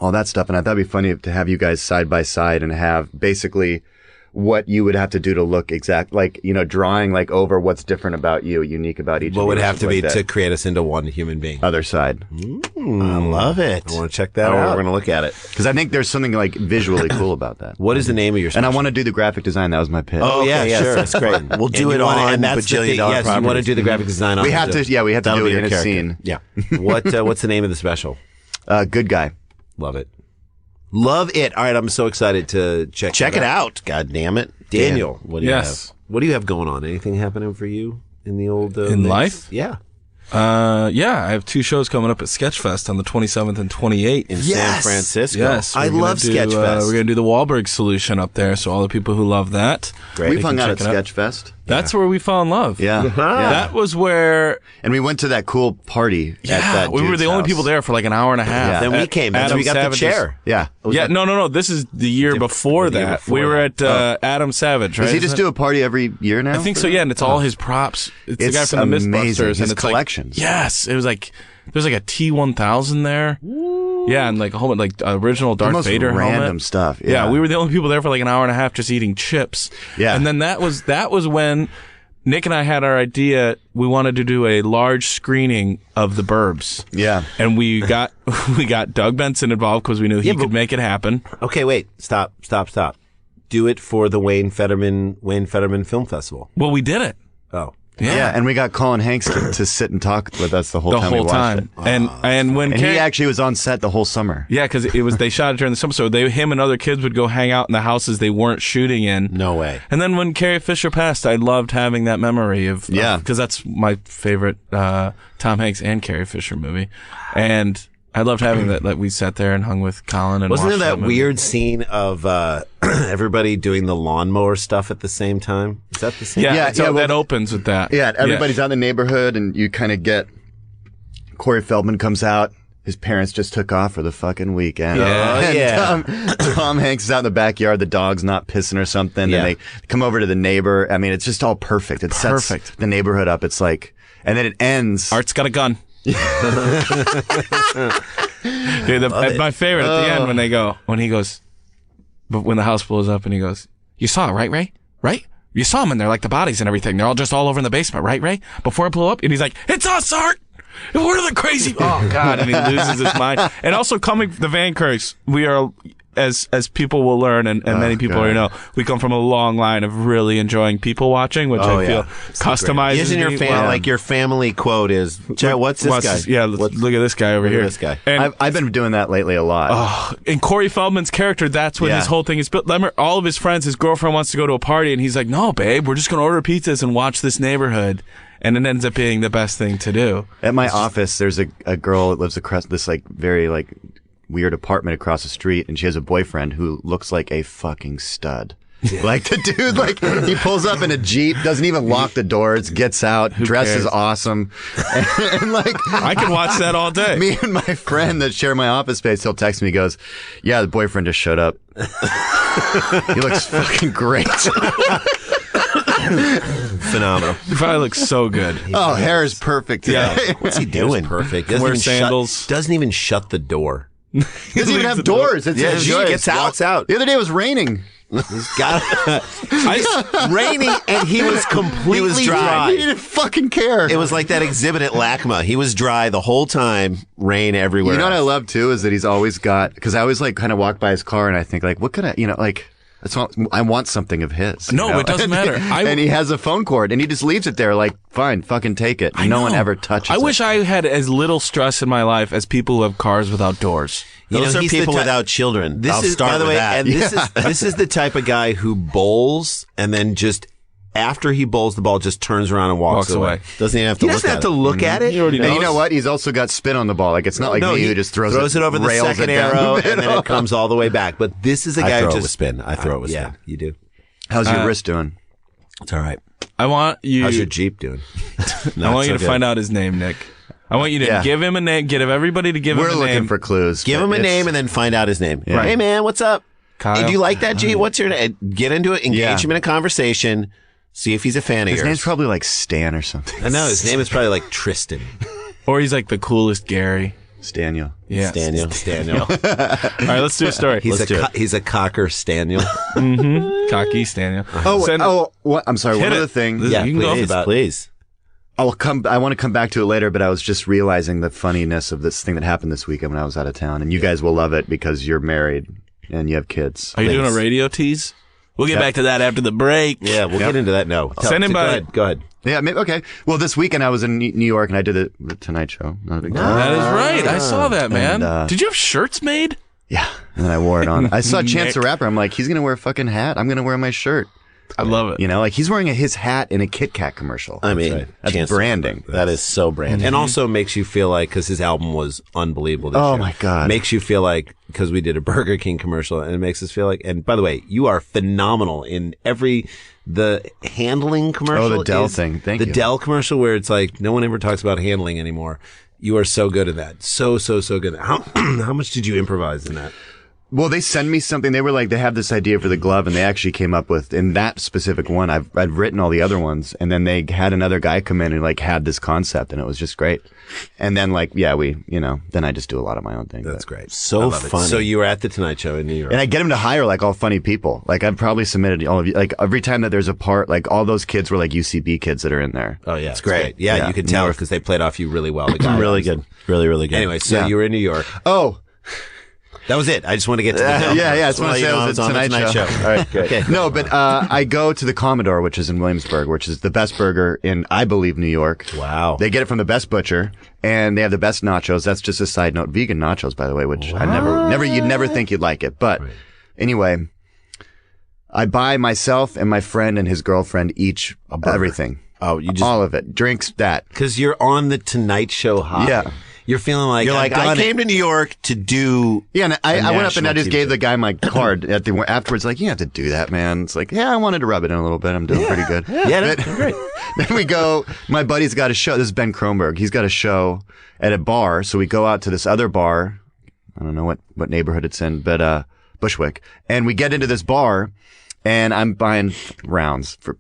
F: all that stuff. And I thought it'd be funny to have you guys side by side and have basically what you would have to do to look exact, like drawing like over what's different about you, unique about each.
D: What
F: of
D: would
F: you,
D: have to
F: like
D: be
F: that.
D: to create us into one human being?
F: Other side,
A: I love it.
D: I want to check that
A: Oh,
D: out.
A: we're going to look at it.
F: because I think there's something like visually cool about that.
D: What is the name of your
F: And I
D: special?
F: want to do the graphic design. That was my pitch.
A: Oh, yeah,
D: yes,
A: sure.
D: that's great.
A: We'll do
D: And
A: it
D: you wanna-
A: on
D: and that's the
A: bajillion
D: thing.
A: dollar
D: Yes, you want to
A: properties.
D: do the graphic design on
F: we
D: it,
F: have
D: too.
F: to. Yeah, we have to
A: That'll
F: do
A: be
F: it in
A: your
F: a
A: character.
F: scene.
D: Yeah. What's the name of the special?
F: Good guy.
D: Love it. Love it. All right, I'm so excited to check
A: it out. God damn it.
D: Daniel, what do you
E: Yes.
D: have? What do you have going on? Anything happening for you in the old
E: In
D: mix?
E: life?
D: Yeah.
E: Yeah, I have 2 shows coming up at Sketchfest on the 27th and 28th.
A: In San Francisco.
E: Yes,
A: I
E: we're gonna
A: love
E: do,
A: Sketchfest.
E: we're going to do the Wahlberg solution up there, so all the people who love that.
D: Great.
F: We've hung out at
E: check it out.
F: Sketchfest.
E: That's where we fell in love.
F: Yeah. yeah.
E: That was where
F: And we went to that cool party at that
E: we were
F: dude's
E: the only
F: house.
E: people there for like an hour and a half.
F: Yeah.
A: Then we
E: At
A: came. That's
E: Adam
A: we got
E: Savage's-
A: the chair.
F: Yeah.
E: No. This is the year before
D: the year
E: that.
D: before
E: we were
D: that.
E: at Adam Savage, right?
F: Does he just
E: Isn't
F: do a party every year now?
E: I think so, yeah, and it's all his props. It's the
F: It's
E: guy from the
F: amazing.
E: Mythbusters.
F: His
E: and it's
F: collections.
E: Like, yes, it was like there's like a T-1000 there. Yeah, and like a whole like original
F: The
E: Darth
F: most
E: Vader
F: random
E: helmet.
F: stuff.
E: Yeah, we were the only people there for like an hour and a half just eating chips.
F: Yeah.
E: and then that was when Nick and I had our idea. We wanted to do a large screening of The Burbs.
F: Yeah.
E: And we got Doug Benson involved because we knew he could make it happen.
D: Okay, wait. Stop. Do it for the Wayne Fetterman Film Festival.
E: Well, we did it.
D: Oh.
F: Yeah. And we got Colin Hanks to sit and talk with us the whole
E: The
F: time we
E: whole
F: watched
E: time.
F: it.
E: And when
F: And
E: Carrie,
F: he actually was on set the whole summer.
E: yeah, because they shot it during the summer, so him and other kids would go hang out in the houses they weren't shooting in.
D: No way.
E: And then when Carrie Fisher passed, I loved having that memory of because that's my favorite Tom Hanks and Carrie Fisher movie, and I loved having that. Like we sat there and hung with Colin and
D: Wasn't there
E: watched
D: that
E: movie.
D: weird scene of everybody doing the lawnmower stuff at the same time? Is that the same?
E: Yeah,
F: Yeah,
E: so
F: yeah, well,
E: that opens with that.
F: Yeah, everybody's out in the neighborhood, and you kind of get Corey Feldman comes out. His parents just took off for the fucking weekend.
D: Yeah.
F: And
D: Yeah.
F: Tom Hanks is out in the backyard. The dog's not pissing or something.
D: Yeah.
F: And they come over to the neighbor. I mean, it's just all perfect. It sets
E: Perfect.
F: the neighborhood up. It's like, and then it ends.
E: Art's got a gun. Dude, my favorite at the end when he goes, but when the house blows up and he goes, you saw it, right, Ray? Right? You saw them in there, like the bodies and everything. They're all just all over in the basement, right, Ray? Before it blew up, and he's like, it's us, Art. We're the crazy. Oh God! And he loses his mind. And also, the Van Kirks, we are, as people will learn, and many people already know, we come from a long line of really enjoying people watching, which I feel customizes.
D: Isn't your family like your family quote is? What's this guy?
E: Yeah, look at this guy over here.
D: This guy.
E: And,
F: I've been doing that lately a lot.
E: and Corey Feldman's character, that's what his whole thing is built. Remember, all of his friends, his girlfriend wants to go to a party, and he's like, "No, babe, we're just gonna order pizzas and watch this neighborhood." And it ends up being the best thing to do.
F: At my office, there's a girl that lives across this very weird apartment across the street, and she has a boyfriend who looks like a fucking stud. Like the dude, he pulls up in a Jeep, doesn't even lock the doors, gets out, dresses awesome, and
E: I can watch that all day.
F: Me and my friend that share my office space, he'll text me, he goes, "Yeah, the boyfriend just showed up. He looks fucking great."
D: Phenomenal.
E: He probably looks so good.
F: Hair is perfect today.
D: Yeah. What's he doing? Perfect.
E: Wears sandals.
D: Doesn't even shut the door.
F: He doesn't even have doors. It's
D: He gets out. Walks out.
F: The other day it was raining.
D: He's got raining, and he was completely dry.
F: He didn't fucking care.
D: It was like that exhibit at LACMA. He was dry the whole time, rain everywhere.
F: You know what I love too is that he's always got, because I always kind of walk by his car and I think what could I want something of his.
E: No, it doesn't matter.
F: And he has a phone cord and he just leaves it there fine, fucking take it. No one ever touches it.
E: I wish I had as little stress in my life as people who have cars without doors.
D: Those are people without children. I'll start with that. And this is the type of guy who bowls and then just after he bowls the ball, just turns around and walks away. Doesn't even have to look at it. He doesn't have to look at it.
E: He already knows.
F: And you know what? He's also got spin on the ball. It's not like me who just throws
D: it over the second arrow and then it comes all the way back. But this is a guy who just
A: spin. I throw it with spin.
D: Yeah, you do.
F: How's your wrist doing?
A: It's all right.
E: I want you.
A: How's your Jeep doing?
E: I want you to find out his name, Nick. I want you to give him a name. Get everybody to give him a name.
F: We're looking for clues.
D: Give him a name and then find out his name.
F: Yeah.
D: Hey, man, what's up?
E: Kyle.
D: Hey, do you like that Jeep? What's your name? Get into it. Engage him in a conversation. See if he's a fan of yours.
F: His name's probably like Stan or something.
D: I know. His name is probably like Tristan.
E: Or he's like the coolest Gary.
F: Staniel.
E: Yeah.
D: Staniel.
E: All right, let's do a story.
D: He's a cocker Staniel.
E: Cocky Staniel.
F: What? I'm sorry. One other thing.
E: Yeah, you can
D: please.
F: I want to come back to it later, but I was just realizing the funniness of this thing that happened this weekend when I was out of town, and you guys will love it because you're married and you have kids.
E: Are you doing a radio tease? We'll get back to that after the break.
D: Yeah, we'll get into that. No.
E: Send him by.
D: Go ahead.
F: Yeah, maybe, okay. Well, this weekend I was in New York and I did the Tonight Show. Not a big deal.
E: That is right. I saw that, man.
F: And,
E: did you have shirts made?
F: Yeah, and then I wore it on. I saw Chance the Rapper. I'm like, he's gonna wear a fucking hat. I'm gonna wear my shirt.
E: I love it.
F: He's wearing his hat in a Kit Kat commercial.
D: I mean,
F: that's branding.
D: That is so branding. And also makes you feel like, because his album was unbelievable this year.
F: Oh, my God.
D: Makes you feel like, because we did a Burger King commercial, and it makes us feel like, and by the way, you are phenomenal in the handling commercial.
F: Oh, the Dell thing. Thank you.
D: The Dell commercial where it's like, no one ever talks about handling anymore. You are so good at that. So good. How much did you improvise in that?
F: Well, they send me something. They were like, they have this idea for the glove, and they actually came up with, in that specific one, I've written all the other ones, and then they had another guy come in and had this concept, and it was just great. And then then I just do a lot of my own thing.
D: That's great. So funny. So you were at the Tonight Show in New York.
F: And I get him to hire all funny people. I've probably submitted all of you, every time that there's a part, all those kids were UCB kids that are in there.
D: Oh yeah. It's great. Yeah, you can tell because they played off you really well. The guy
A: really good. Really, really good.
D: Anyway, so you were in New York.
F: Oh.
D: That was it. I just want to get to the
F: I just want to say it was a Tonight Show.
D: All right, good. Okay.
F: No, but I go to the Commodore, which is in Williamsburg, which is the best burger in, I believe, New York.
D: Wow.
F: They get it from the best butcher, and they have the best nachos. That's just a side note. Vegan nachos, by the way, which you'd never think you'd like it. But anyway, I buy myself and my friend and his girlfriend each everything.
D: Oh, you just
F: all of it. Drinks that.
D: Because you're on the Tonight Show high.
F: Yeah.
D: You're feeling like, I came to New York to do.
F: Yeah, and I went up and I just gave the guy my card afterwards. You have to do that, man. It's I wanted to rub it in a little bit. I'm doing pretty good.
D: Yeah, great.
F: Then we go. My buddy's got a show. This is Ben Kronberg. He's got a show at a bar. So we go out to this other bar. I don't know what neighborhood it's in, but Bushwick. And we get into this bar, and I'm buying rounds for.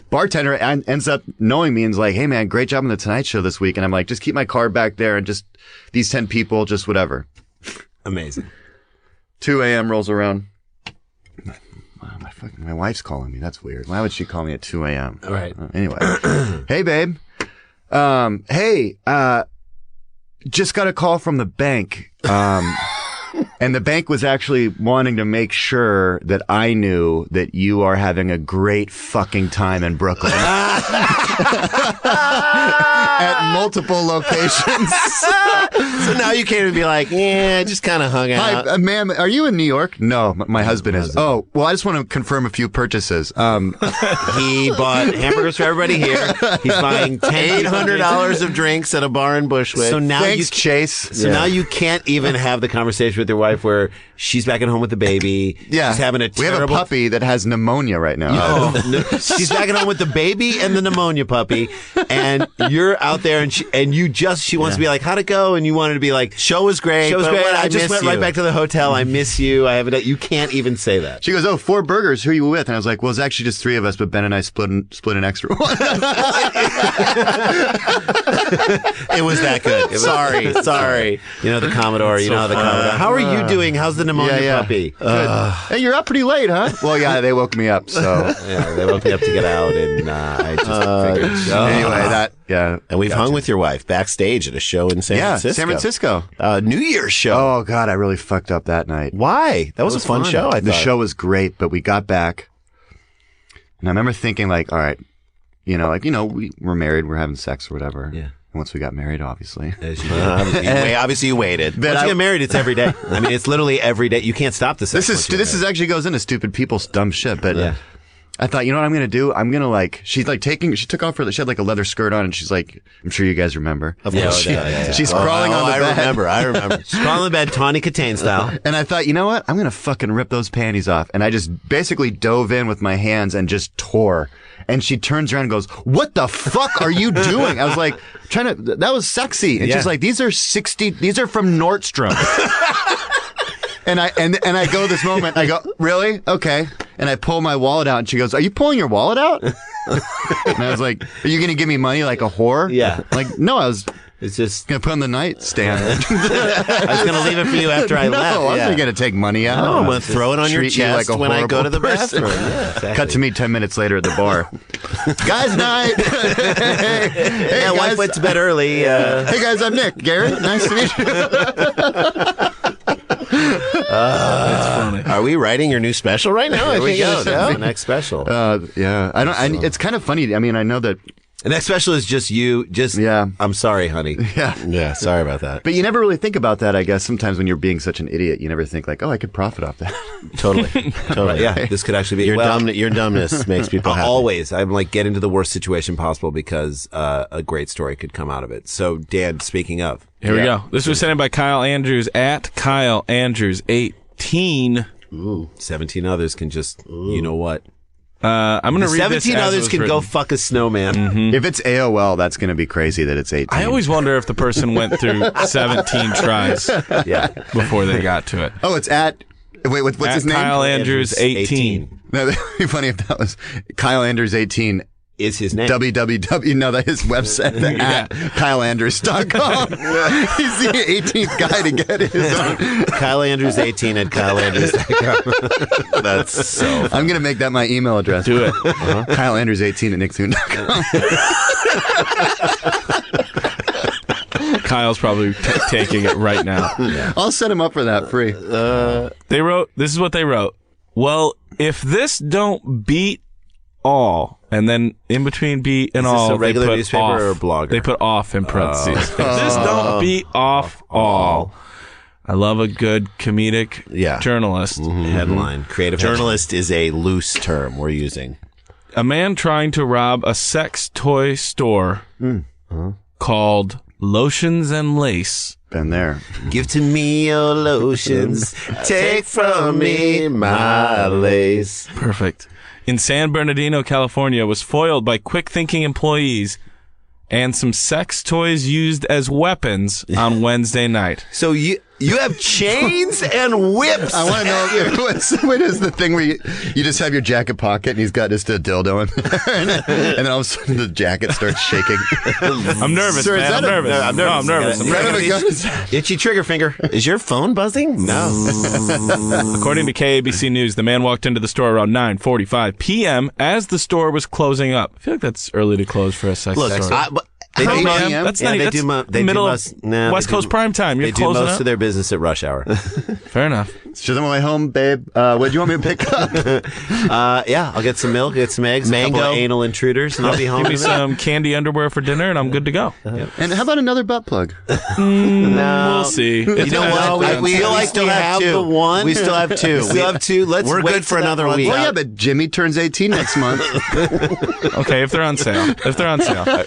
F: bartender ends up knowing me and is like, hey man, great job on the Tonight Show this week. And I'm like, just keep my card back there and just these 10 people, just whatever.
D: Amazing.
F: 2 a.m. rolls around. My wife's calling me. That's weird. Why would she call me at 2 a.m.?
D: All right.
F: Anyway. Hey, babe. Just got a call from the bank. And the bank was actually wanting to make sure that I knew that you are having a great fucking time in Brooklyn. At multiple locations.
D: So now you can't even be like, yeah, just kind of hung out.
F: Hi, ma'am, are you in New York? No, my husband is. Oh, well, I just want to confirm a few purchases.
D: He bought hamburgers for everybody here. He's buying $800 of drinks at a bar in Bushwick. So now
F: Thanks, Chase.
D: So now you can't even have the conversation with your wife where she's back at home with the baby.
F: Yeah.
D: She's having a terrible...
F: We have a puppy that has pneumonia right now.
D: She's back at home with the baby and the pneumonia puppy, and you're out there, and she wants to be like, how'd it go? And you wanted to be like, show was great. I just went right back to the hotel. I miss you. You can't even say that.
F: She goes, 4 burgers. Who are you with? And I was like, well, it's actually just 3 of us, but Ben and I split an extra one.
D: It was that good. Sorry. You know the Commodore. You know the Commodore. How are you doing? How's the pneumonia puppy?
F: Hey, you're up pretty late, huh? Well, yeah, they woke me up. So
D: they woke me up to get out, and I just figured.
F: Anyway,
D: and we've hung with your wife backstage at a show in San Francisco.
F: San Francisco.
D: New Year's show.
F: Oh God, I really fucked up that night.
D: Why? That was a fun show. I thought
F: the show was great, but we got back, and I remember thinking like, all right, we were married, we're having sex or whatever.
D: Yeah.
F: Once we got married, obviously.
D: Obviously you waited. But once you get married, it's every day. I mean, it's literally every day. You can't stop the sex.
F: This is actually goes into stupid people's dumb shit. But I thought, you know what I'm going to do? I'm going to she took off she had like a leather skirt on, and she's like, I'm sure you guys remember.
D: Of course.
F: She's crawling on the bed.
D: I remember. She's crawling on the bed, Tawny Katane style.
F: And I thought, you know what? I'm going to fucking rip those panties off. And I just basically dove in with my hands and just tore. And she turns around and goes, what the fuck are you doing? I was like, that was sexy. And she's like, these are from Nordstrom. And I go this moment, I go, really? Okay. And I pull my wallet out, and she goes, are you pulling your wallet out? And I was like, are you going to give me money like a whore?
D: Yeah.
F: Like, no,
D: it's just
F: going to put on the nightstand.
D: I was going to leave it for you after I left.
F: No, I wasn't going to take money out.
D: No, I'm going to throw it on your chest like when I go to the bathroom. Yeah, exactly.
F: Cut to me 10 minutes later at the bar. Guys' night. Hey, guys.
D: Wife went to bed early.
F: Hey guys, I'm Nick. Gary, nice to meet you.
E: That's funny.
D: Are we writing your new special right now?
A: Here we go.
D: No, next special.
F: Yeah. It's kind of funny. I mean, I know that.
D: The next special is just you. I'm sorry, honey.
F: Yeah.
D: Sorry about that.
F: But you never really think about that, I guess. Sometimes when you're being such an idiot, you never think like, oh, I could profit off that.
D: Totally. Yeah. This could actually be
A: your dumbness makes people happy.
D: Always. I'm like, get into the worst situation possible because a great story could come out of it. So, Dan, speaking of.
E: Here we go. This was sent in by Kyle Andrews at Kyle Andrews 18.
D: Ooh. 17 others can just, you know what?
E: I'm going to read this.
D: 17 others can go fuck a snowman.
F: Mm-hmm. If it's AOL, that's going to be crazy that it's 18.
E: I always wonder if the person went through 17 tries before they got to it.
F: Oh, it's at... Wait, what's his name?
E: Kyle Andrews 18.
F: No, that'd be funny if that was Kyle Andrews 18
D: is his name.
F: www. No, that's his website. At KyleAndrews.com. He's the 18th guy to get his own.
D: Kyle Andrews 18 at KyleAndrews.com. That's so funny.
F: I'm going to make that my email address.
E: Do it.
F: Kyle Andrews 18 at nickthune.com.
E: Kyle's probably taking it right now.
F: Yeah. I'll set him up for that free.
E: They wrote, this is what they wrote. Well, if this don't beat all, and then in between beat and
D: is
E: all,
D: this a regular
E: they put
D: newspaper
E: off.
D: or a blogger?
E: They put off in parentheses. If this don't beat off all. I love a good comedic journalist.
D: Mm-hmm. Headline. Creative journalist is a loose term we're using.
E: A man trying to rob a sex toy store called Lotions and Lace.
F: Been there.
D: Give to me your lotions. Take from me my lace.
E: Perfect. In San Bernardino, California, was foiled by quick-thinking employees and some sex toys used as weapons on Wednesday night.
D: So You have chains and whips.
F: I want to know what is the thing where you just have your jacket pocket and he's got just a dildo in there, and then all of a sudden the jacket starts shaking.
E: I'm nervous,
F: Sir, is
E: man.
F: that
E: I'm nervous.
D: I'm
E: No, I'm
D: nervous.
E: nervous.
D: Itchy trigger finger. Is your phone buzzing? No.
E: According to KABC News, the man walked into the store around 9:45 p.m. as the store was closing up. I feel like that's early to close for a sex
D: Look,
E: store.
D: they do
F: 8
D: most,
F: p.m.?
E: That's
D: yeah,
E: not
D: they
E: that's
D: do
E: the middle of West Coast prime time. You're
D: They do
E: closing
D: most
E: up?
D: of their business at rush hour.
E: Fair enough.
F: She's on my way home, babe. What do you want me to pick up?
D: Yeah, I'll get some milk, get some eggs, a
A: Mango.
D: couple of anal intruders, and I'll be home.
E: Give me
D: in a minute.
E: some candy underwear for dinner, and I'm good to go.
F: And how about another butt plug?
E: We'll see.
D: You know what?
A: we
D: feel
A: we
D: like
A: still
D: we
A: have
D: the
A: two.
D: one.
A: We still have two.
D: We still have two.
A: We're
D: wait
A: good for
D: till that
A: another
D: runs
A: week.
F: Well,
D: out.
F: yeah, but Jimmy turns 18 next month.
E: Okay, if they're on sale.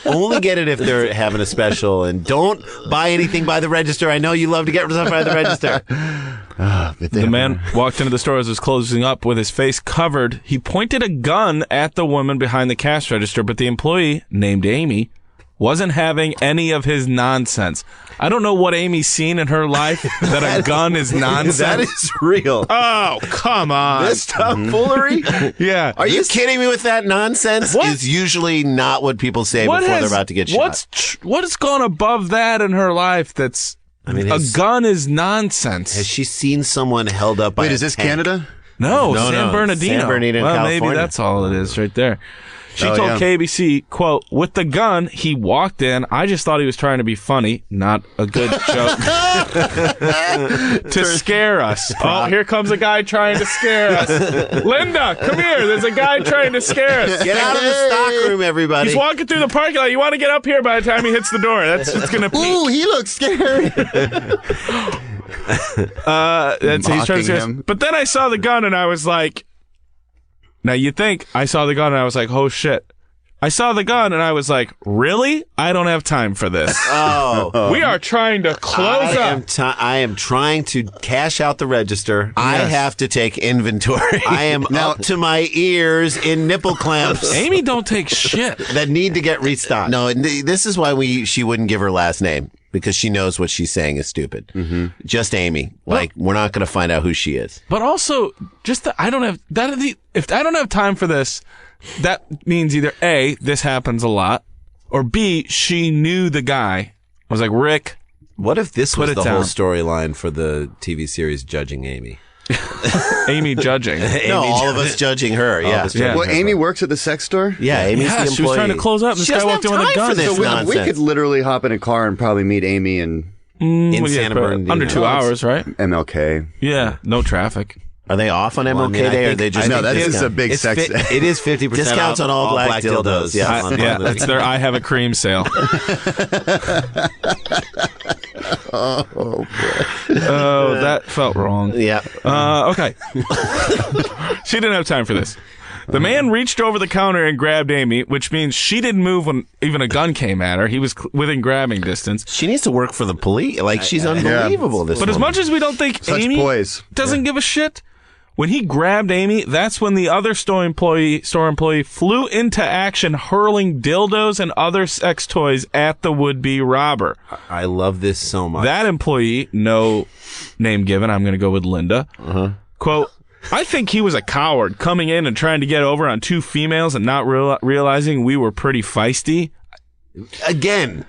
D: Only get it if they're having a special, and don't buy anything by the register. I know you love to get stuff by the register.
E: The man walked into the store as it was closing up with his face covered. He pointed a gun at the woman behind the cash register, but the employee, named Amy, wasn't having any of his nonsense. I don't know what Amy's seen in her life that a gun is nonsense.
D: That is real.
E: Oh, come on.
D: This tomfoolery?
E: Yeah.
D: Are you kidding me with that nonsense?
E: What?
D: Is usually not what people say before they're about to get shot.
E: What's gone above that in her life that's...
D: I mean,
E: a gun is nonsense.
D: Has she seen someone held up by
F: Wait,
D: a
F: is this
D: tank?
F: Canada?
E: No,
D: No,
E: San
D: no,
E: Bernardino.
D: San Bernardino,
E: well,
D: California.
E: maybe that's all it is right there. She
F: Oh,
E: told
F: yeah.
E: KBC, quote, with the gun, he walked in. I just thought he was trying to be funny, not a good joke. To scare us. Oh, here comes a guy trying to scare us. Linda, come here. There's a guy trying to scare us.
D: Get out of the stockroom, everybody.
E: He's walking through the parking lot. You want to get up here by the time he hits the door. That's it's going to
F: Ooh, he looks scary.
E: he's trying to scare us.
F: him.
E: But then I saw the gun and I was like, now you think I saw the gun and I was like, oh shit. I saw the gun and I was like, really? I don't have time for this.
D: Oh.
E: We are trying to close up.
D: I am trying to cash out the register. I have to take inventory. I am up to my ears in nipple clamps
E: Amy don't take shit.
D: that need to get restocked. No, this is why she wouldn't give her last name, because she knows what she's saying is stupid. Mm-hmm. Just Amy. Like, we're not going to find out who she is.
E: But also, just that I don't have that. If I don't have time for this, that means either A, this happens a lot, or B, she knew the guy. I was like, Rick.
D: What if this was
E: Put it
D: the whole
E: down.
D: storyline for the TV series Judging Amy?
E: Amy judging.
D: No, all of us judging her. Yeah.
E: Yeah.
F: Well, Amy works at the sex store?
D: Yeah, Amy's the
E: Yeah,
D: employee.
E: she was trying to close up. And this
D: She
E: guy
D: doesn't
E: walked in
D: have
E: with a
D: time
E: gun.
D: for this
F: So we
D: nonsense.
F: could literally hop in a car and probably meet Amy and
D: in Santa Bernardino.
E: under 2 hours, right?
F: MLK.
E: Yeah, no traffic.
D: Are they off on MLK Day, or are they just...
F: I know, that is
D: discount?
F: a big
D: It's
F: sex day.
D: It is 50%
A: Discounts
D: off
A: on all black dildos.
D: Yeah,
E: Yeah, that's their I have a cream sale. Oh, that felt wrong.
D: yeah.
E: Okay. She didn't have time for this. The man reached over the counter and grabbed Amy, which means she didn't move when even a gun came at her. He was within grabbing distance.
D: She needs to work for the police. Like, she's unbelievable, this
E: But as
D: woman.
E: much as we don't think
F: Such
E: Amy
F: poise.
E: doesn't give a shit, when he grabbed Amy, that's when the other store employee flew into action, hurling dildos and other sex toys at the would-be robber.
D: I love this so much.
E: That employee, no name given, I'm going to go with Linda, quote, I think he was a coward coming in and trying to get over on two females and not realizing we were pretty feisty.
D: Again,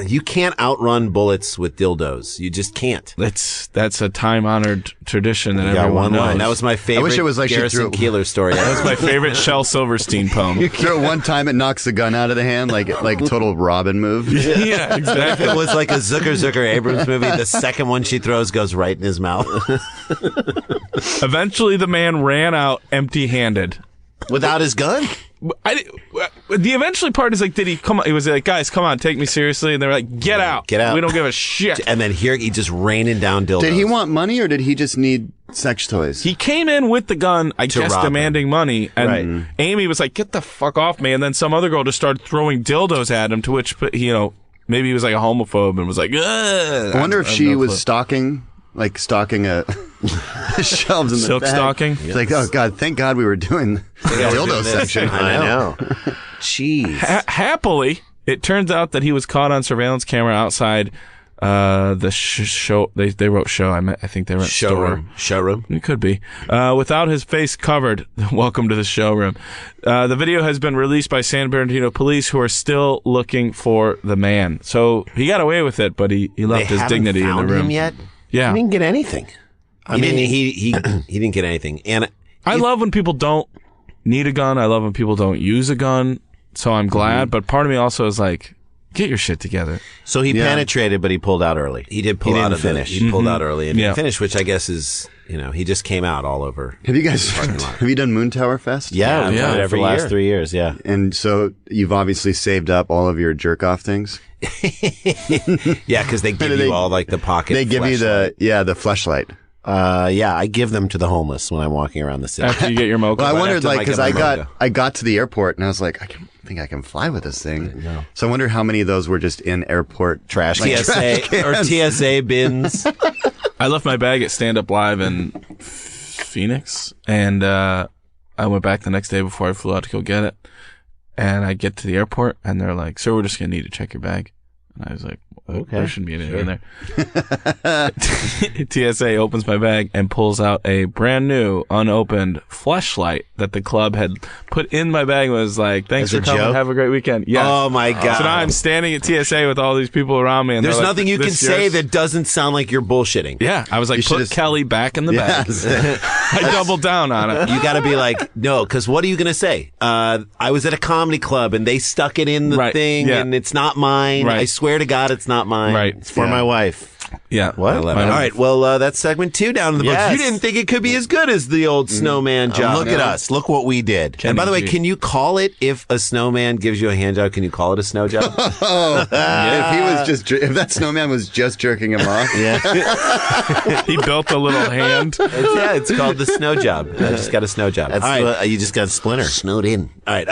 D: you can't outrun bullets with dildos. You just can't.
E: That's a time-honored tradition that
D: You got
E: everyone
D: one
E: knows.
D: line. That was my favorite
F: wish it was like she
D: Garrison
F: threw-
D: Keillor story.
E: That was my favorite Shel Silverstein poem.
F: Throw it one time, it knocks the gun out of the hand, like total Robin move.
E: Yeah,
D: If
E: exactly.
D: it was like a Zucker Abrams movie, the second one she throws goes right in his mouth.
E: Eventually, the man ran out empty-handed.
D: Without his gun?
E: The eventually part is like, did he come on? He was like, guys, come on, take me seriously. And they were like, get out.
D: Get out.
E: We don't give a shit.
D: And then here he just raining down dildos.
F: Did he want money or did he just need sex toys?
E: He came in with the gun, I guess,
D: rob
E: demanding money. And
D: Right.
E: Amy was like, get the fuck off me. And then some other girl just started throwing dildos at him, to which, maybe he was like a homophobe and was like, ugh.
F: I wonder if she was stalking a shelves in the
E: Silk
F: back.
E: stocking?
F: It's like, oh God, thank God we were doing the dildo section.
D: I know. Jeez.
E: Happily, it turns out that he was caught on surveillance camera outside The show they wrote show. I think they wrote
D: Showroom.
E: store.
D: Showroom.
E: It could be. Without his face covered. Welcome to the showroom. The video has been released by San Bernardino police, who are still looking for the man. So he got away with it, but he left his dignity in the
D: found
E: room.
D: him yet?
E: Yeah.
A: He didn't get anything.
D: He didn't get anything. And
E: I love when people don't need a gun. I love when people don't use a gun. So I'm glad. But part of me also is like, get your shit together.
A: So he penetrated, but he pulled out early.
D: he did pull out of
A: finish.
D: He pulled out early and
E: Yeah.
D: finished, which I guess is, he just came out all over.
F: Have you guys have you done Moon Tower Fest?
A: Yeah, we've done it
E: every
A: for the last
E: year.
A: 3 years. Yeah.
F: And so you've obviously saved up all of your jerk off things.
D: Yeah, because they give you all like the pocket.
F: They give you the fleshlight.
A: Yeah, I give them to the homeless when I'm walking around the city.
E: After you get your mocha.
F: Well, I
D: Right
F: wondered,
D: after
F: like,
D: Mike
F: because
D: and my
F: I got to the airport and I was like, I don't think I can fly with this thing. No. So I wonder how many of those were just in airport
A: Trash
D: TSA or TSA bins.
E: I left my bag at Stand Up Live in Phoenix, and I went back the next day before I flew out to go get it. And I get to the airport, and they're like, "Sir, we're just gonna need to check your bag." And I was like, there shouldn't be anything in there. TSA opens my bag and pulls out a brand new, unopened fleshlight that the club had put in my bag and was like, thanks
A: As
E: for
A: a
E: coming.
A: joke?
E: Have a great weekend. Yes.
D: Oh my God.
E: So now I'm standing at TSA with all these people around me. And
D: There's
E: they're like,
D: nothing you can
E: "This
D: say
E: yours?"
D: that doesn't sound like you're bullshitting.
E: Yeah. I was like,
F: You should
E: put
F: just-
E: Kelly back in the bag.
F: Yes.
E: I doubled down on it.
D: You got to be like, no, because what are you going to say? I was at a comedy club and they stuck it in the
E: Right,
D: thing
E: yeah.
D: and it's not mine.
E: Right.
D: I swear to God, it's not mine.
E: Right.
A: It's for my wife.
E: Yeah.
A: What?
D: I love it.
E: Mine-
D: All right. Well, that's segment 2 down in the books.
A: Yes.
D: You didn't think it could be as good as the old snowman job.
A: Look at us. Look what we did.
D: And by the way,
E: G.
D: can you call it if a snowman gives you a hand job? Can you call it a snow job?
F: If he was if that snowman was just jerking him off.
E: He built a little hand.
D: It's called the snow job. I just got a snow job.
A: That's
D: All right.
A: you just got a splinter.
D: Snowed in. All right.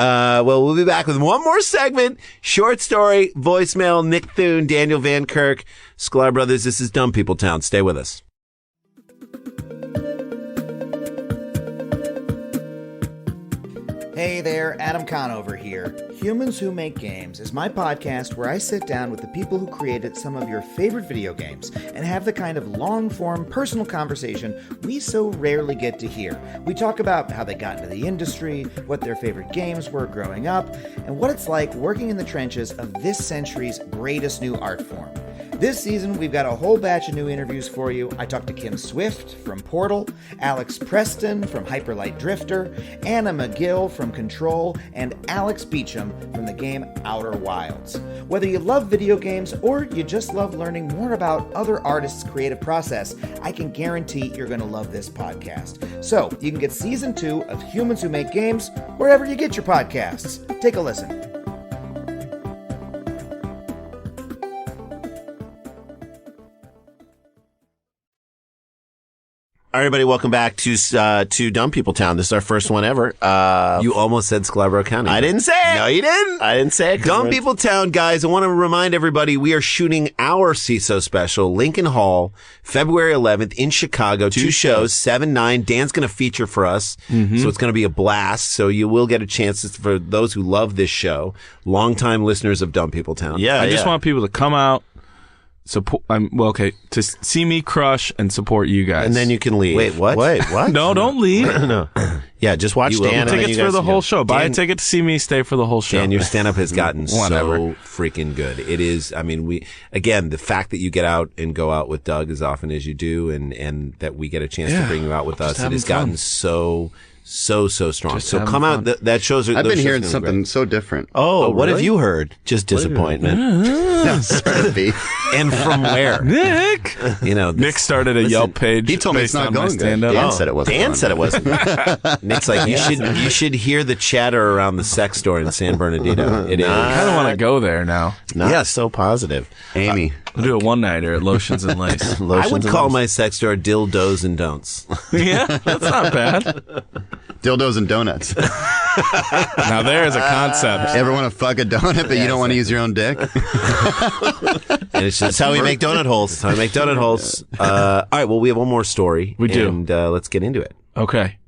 D: Well, we'll be back with one more segment. Short story, voicemail, Nick Thune, Daniel Van Kirk, Sklar Brothers. This is Dumb People Town. Stay with us.
H: Hey there, Adam Conover here. Humans Who Make Games is my podcast where I sit down with the people who created some of your favorite video games and have the kind of long-form personal conversation we so rarely get to hear. We talk about how they got into the industry, what their favorite games were growing up, and what it's like working in the trenches of this century's greatest new art form. This season, we've got a whole batch of new interviews for you. I talked to Kim Swift from Portal, Alex Preston from Hyperlight Drifter, Anna McGill from Control, and Alex Beecham from the game Outer Wilds. Whether you love video games or you just love learning more about other artists' creative process, I can guarantee you're going to love this podcast. So, you can get Season 2 of Humans Who Make Games wherever you get your podcasts. Take a listen.
A: All right, everybody, welcome back to Dumb People Town. This is our first one ever.
D: You almost said Scarborough County.
A: I didn't say it.
D: No, you didn't.
A: I didn't say it. 'cause
D: Dumb
A: we're-
D: People Town, guys. I want to remind everybody we are shooting our CISO special, Lincoln Hall, February 11th in Chicago. Two shows, 7-9. Dan's going to feature for us, so it's going to be a blast. So you will get a chance for those who love this show, longtime listeners of Dumb People Town.
A: Yeah,
E: I just want people to come out, support. To see me crush and support you guys.
A: And then you can leave.
D: Wait, what?
A: Wait, what?
E: No, don't leave.
A: No. Yeah, just watch
D: You will.
A: Dan. and then
E: Tickets
A: you
E: for
A: guys
E: the
A: can
E: whole
A: go.
E: show. Buy a
D: Dan-
E: ticket to see me. Stay for the whole show.
D: Dan, your stand-up has gotten
E: Whatever.
D: so freaking good. It is, I mean, the fact that you get out and go out with Doug as often as you do and that we get a chance to bring you out with us, it
E: having
D: has gotten
E: fun.
D: so strong.
E: Just
D: So
E: having
D: come out.
E: fun.
D: That shows.
F: I've
D: those
F: been
D: shows
F: hearing
D: are
F: something
D: great.
F: so different.
A: Oh, what have
D: really?
A: you heard? Just disappointment.
F: Sort of be.
D: And from where?
E: Nick.
D: You know,
E: Nick started a Yelp page.
F: He told me it's
E: based
F: not
E: on my
F: going good.
E: stand-up.
F: Dan said it wasn't.
A: Dan
F: going
A: said it
F: good.
A: wasn't.
D: Nick's like, you should hear the chatter around the sex store in San Bernardino. It is.
E: I kind of want to go there now.
A: Not so positive.
F: Amy.
E: I'll do a one-nighter at Lotions and Lace.
D: I
A: Lotions
D: would
A: and
D: call
A: lace.
D: my sex store dildos and don'ts.
E: Yeah, that's not bad.
F: Dildos and donuts.
E: Now there's a concept.
F: Ever want to fuck a donut, but you don't want to use your own dick?
D: And it's just
A: That's how we make donut holes.
D: That's how we make donut holes. All right. Well, we have one more story.
E: We do.
D: And let's get into it.
E: Okay.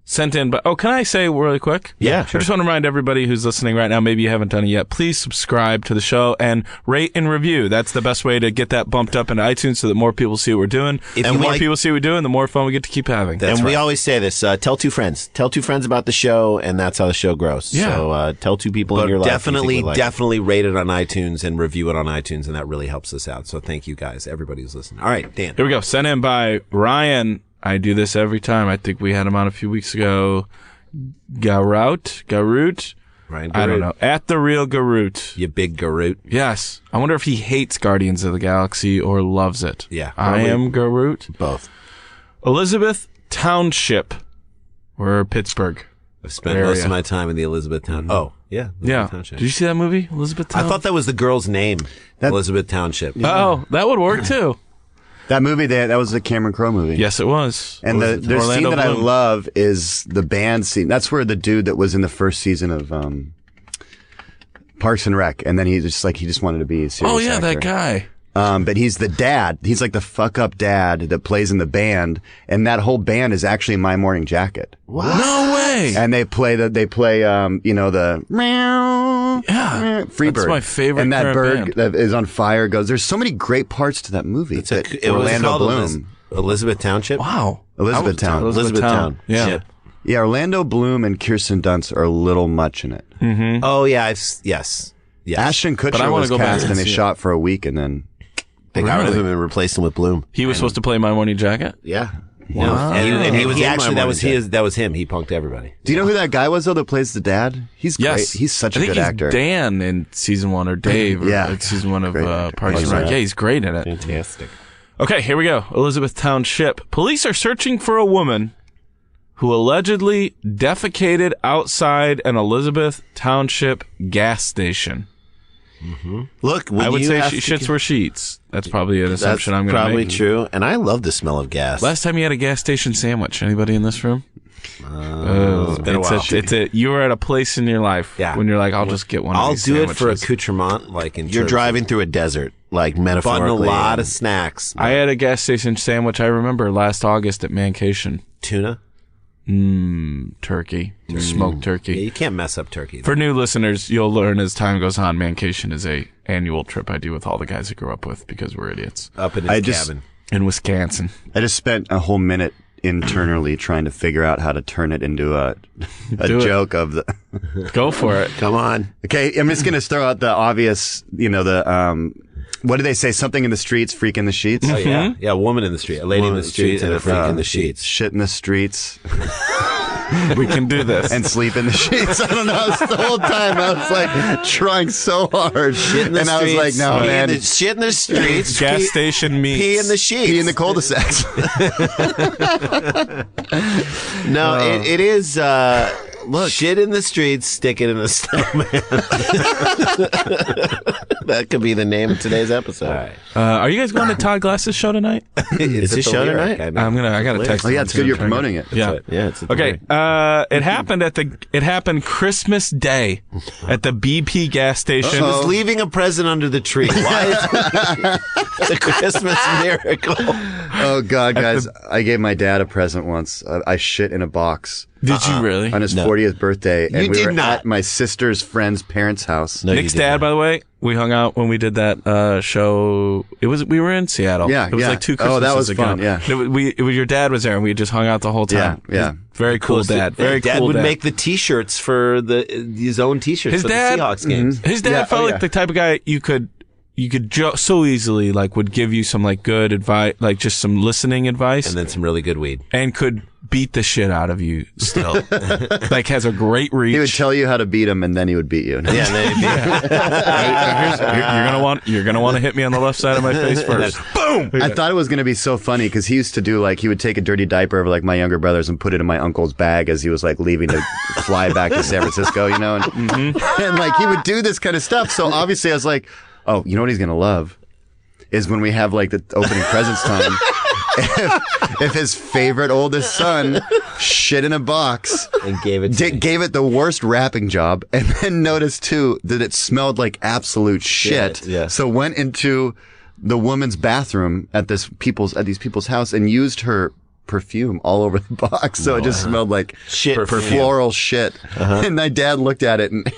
E: sent in, but can I say really quick?
D: Yeah, sure.
E: I just want to remind everybody who's listening right now, maybe you haven't done it yet, please subscribe to the show and rate and review. That's the best way to get that bumped up into iTunes so that more people see what we're doing.
D: If
E: And
D: you
E: more
D: like-
E: people see what we're doing, the more fun we get to keep having.
D: We always say this, tell two friends. Tell two friends about the show, and that's how the show grows.
E: Yeah.
D: So tell two people in your life.
A: Definitely
D: Definitely rate it on iTunes and review it on iTunes, and that really helps us out. So thank you guys, everybody who's listening. All right, Dan.
E: Here we go. Sent in by Ryan. I do this every time. I think we had him on a few weeks ago. Garut?
D: Ryan
E: I don't
D: Garut.
E: know. At the real Garut.
D: You big Garut.
E: Yes. I wonder if he hates Guardians of the Galaxy or loves it.
D: Yeah,
E: I
D: probably.
E: am Garut.
D: Both.
E: Elizabeth Township. We're Pittsburgh.
D: I've spent
E: Area.
D: most of my time in the Elizabeth Town. Oh, yeah.
E: Yeah.
D: Elizabeth Township.
E: Did you see that movie, Elizabeth
D: I
E: Town?
D: thought that was the girl's name, Elizabeth Township.
E: Oh, that would work too.
F: That movie, that was the Cameron Crowe movie.
E: Yes, it was.
F: And the scene
E: Orlando
F: that
E: Bloom.
F: I love is the band scene. That's where the dude that was in the first season of Parks and Rec, and then he just wanted to be a serious
E: Oh, yeah,
F: actor.
E: that guy.
F: But he's the dad. He's like the fuck up dad that plays in the band, and that whole band is actually My Morning Jacket.
E: No way.
F: And they play the meow,
E: Yeah.
F: Freebird.
E: That's my favorite
F: And that
E: current
F: bird
E: band.
F: that is on fire goes. There's so many great parts to that movie.
D: It was
F: Orlando
D: called
F: Bloom.
D: Elizabeth Township?
E: Wow.
F: Elizabeth Town.
D: Elizabeth Town.
E: Yeah.
D: Ship.
F: Yeah, Orlando Bloom and Kirsten Dunst are a little much in it.
D: Oh, yeah. Yes. Yes.
F: Ashton
E: But I
F: Kutcher
E: wanna
F: was
E: go back
F: cast
E: and
F: and they
E: see it.
F: shot for a week and then
D: They got rid of
E: Really?
D: him and replaced him with Bloom.
E: He was supposed to play My Morning Jacket?
D: Yeah.
E: Wow.
D: And he was
F: in My
D: actually
F: Morning Jacket.
D: that was him. He punked everybody.
F: Do you know who that guy was though that plays the dad? He's
E: Yes.
F: great. He's such a
E: I think
F: good
E: he's
F: actor.
E: Dan in season 1 or Dave
F: Yeah.
E: in season 1 of
F: Great actor.
E: Parks and
F: Parks and
E: Rec.
F: Rec.
E: Yeah, he's great in it.
D: Fantastic.
E: Okay, here we go. Elizabeth Township. Police are searching for a woman who allegedly defecated outside an Elizabeth Township gas station.
D: Look, when
E: I would
D: you
E: say
D: have
E: she
D: to
E: shits where she eats. That's probably an
D: That's
E: assumption I'm going to
D: probably
E: make.
D: true. And I love the smell of gas.
E: Last time you had a gas station sandwich, anybody in this room?
D: it's been a while.
E: You were at a place in your life
D: Yeah.
E: when you're like, I'll just get one of
D: I'll
E: these
D: do it for
E: sandwiches.
D: accoutrement, like in
A: You're
D: terms
A: driving through a desert, like
D: of button a
A: metaphorically.
D: lot of snacks.
E: I had a gas station sandwich, I remember, last August at Mancation.
D: Tuna.
E: Turkey. Smoked
D: Yeah,
E: turkey.
D: you can't mess up turkey.
E: For new listeners, you'll learn as time goes on, Mancation is a annual trip I do with all the guys I grew up with because we're idiots.
D: Up in his
F: I just-
D: cabin.
E: In Wisconsin.
F: I just spent a whole minute internally trying to figure out how to turn it into a
E: Do it.
F: joke of the.
E: Go for it.
D: Come on.
F: Okay, I'm just gonna throw out the obvious. What do they say? Something in the streets, freak in the sheets.
D: Oh, yeah. Yeah, a woman in the street. A lady in the street and a freak in the sheets.
F: Shit in the streets
E: We can do this.
F: and sleep in the sheets. I don't know. The whole time I was like trying so hard,
D: Shit in the
F: and I
D: streets.
F: was like, no,
D: pee
F: man.
D: In the, shit in the streets.
E: gas
D: pee,
E: station meets.
D: Pee in the sheets.
F: Pee in the cul-de-sacs.
D: No, it is. Look, shit in the streets, stick it in the snowman.
A: That could be the name of today's episode.
D: All right.
E: Are you guys going to Todd Glass's show tonight?
A: Is his show tonight?
E: I gotta text.
F: Oh yeah,
E: him
F: it's
E: to
F: good you're
E: try and-
F: promoting it.
E: Yeah.
A: Yeah, it's
E: Okay. It happened Christmas Day at the BP gas station.
D: She was leaving a present under the tree. Why is the Christmas miracle?
F: Oh God, guys! I gave my dad a present once. I shit in a box
E: Did you really?
F: on his 40th birthday, and
D: You
F: we
D: did
F: were
D: not.
F: at my sister's friend's parents' house.
A: No, you
E: Nick's
A: did
E: dad,
A: not.
E: by the way, we hung out when we did that show. We were in Seattle.
F: Yeah,
E: it was
F: yeah.
E: like 2
F: Oh,
E: Christmases
F: that was
E: ago.
F: fun, yeah.
E: Your dad was there, and we just hung out the whole time.
F: Yeah.
E: Very cool dad. Very
D: Dad
E: cool
D: would
E: dad.
D: make the T-shirts for his own T-shirts
E: His
D: for
E: dad-
D: the Seahawks games.
E: His dad
F: Yeah,
E: felt
F: oh,
E: like
F: yeah.
E: the type of guy you could so easily would give you some good advice, just some listening advice,
D: And then some really good weed.
E: and could beat the shit out of you still. Has a great reach.
F: He would tell you how to beat him, and then he would beat you.
D: Yeah, then
E: You're gonna want to hit me on the left side of my face first. Boom.
F: I thought it was going to be so funny because he used to do he would take a dirty diaper of my younger brothers and put it in my uncle's bag as he was leaving to fly back to San Francisco, and, and he would do this kind of stuff. So obviously I was like, oh, you know what he's going to love is when we have the opening presents time. If his favorite oldest son shit in a box
D: and gave it to me.
F: gave it the worst wrapping job, and then noticed too that it smelled like absolute shit.
D: Yeah.
F: So went into the woman's bathroom at these people's house and used her perfume all over the box. So it just smelled like
D: Shit perfume.
F: floral shit. And my dad looked at it and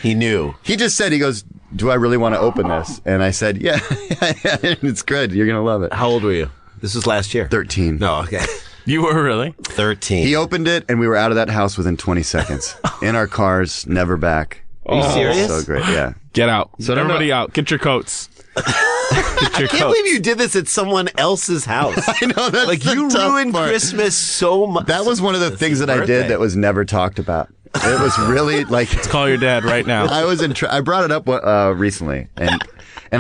D: He knew.
F: he just said, he goes, do I really want to open this? And I said, yeah, it's good. You're going to love it.
D: How old were you? This was last year.
F: 13.
D: No, okay.
E: You were really?
D: 13.
F: He opened it and we were out of that house within 20 seconds. In our cars, never back.
D: Are you serious?
F: So great, yeah.
E: Get out.
F: So I don't
E: Everybody
F: know-
E: out. Get your coats. Get your
D: I can't believe you did this at someone else's house.
F: I know, that's
D: Like,
F: the
D: you
F: tough
D: ruined
F: part.
D: Christmas so much.
F: That was one of the things that I
D: birthday.
F: did that was never talked about. It was really like...
E: Call your dad right now.
F: I was I brought it up recently, and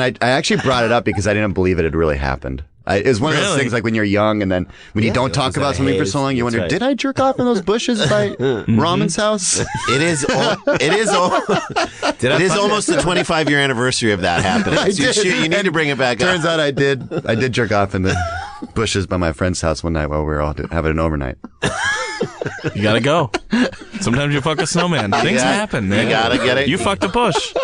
F: I actually brought it up because I didn't believe it had really happened. It was one of those
E: Really?
F: things like when you're young, and then when you don't talk
D: was
F: about
D: a
F: something for
D: haze.
F: so long, you
D: That's
F: wonder,
D: right.
F: did I jerk off in those bushes by Ramen's house?
D: It is. It is almost the 25-year anniversary of that happening.
F: I
D: So you,
F: did.
D: you need to bring it back
F: Turns
D: up.
F: out I did jerk off in the bushes by my friend's house one night while we were all having an overnight.
E: You gotta go. Sometimes you fuck a snowman. Things
D: gotta-
E: happen, man.
D: you gotta get it.
E: You fucked a bush.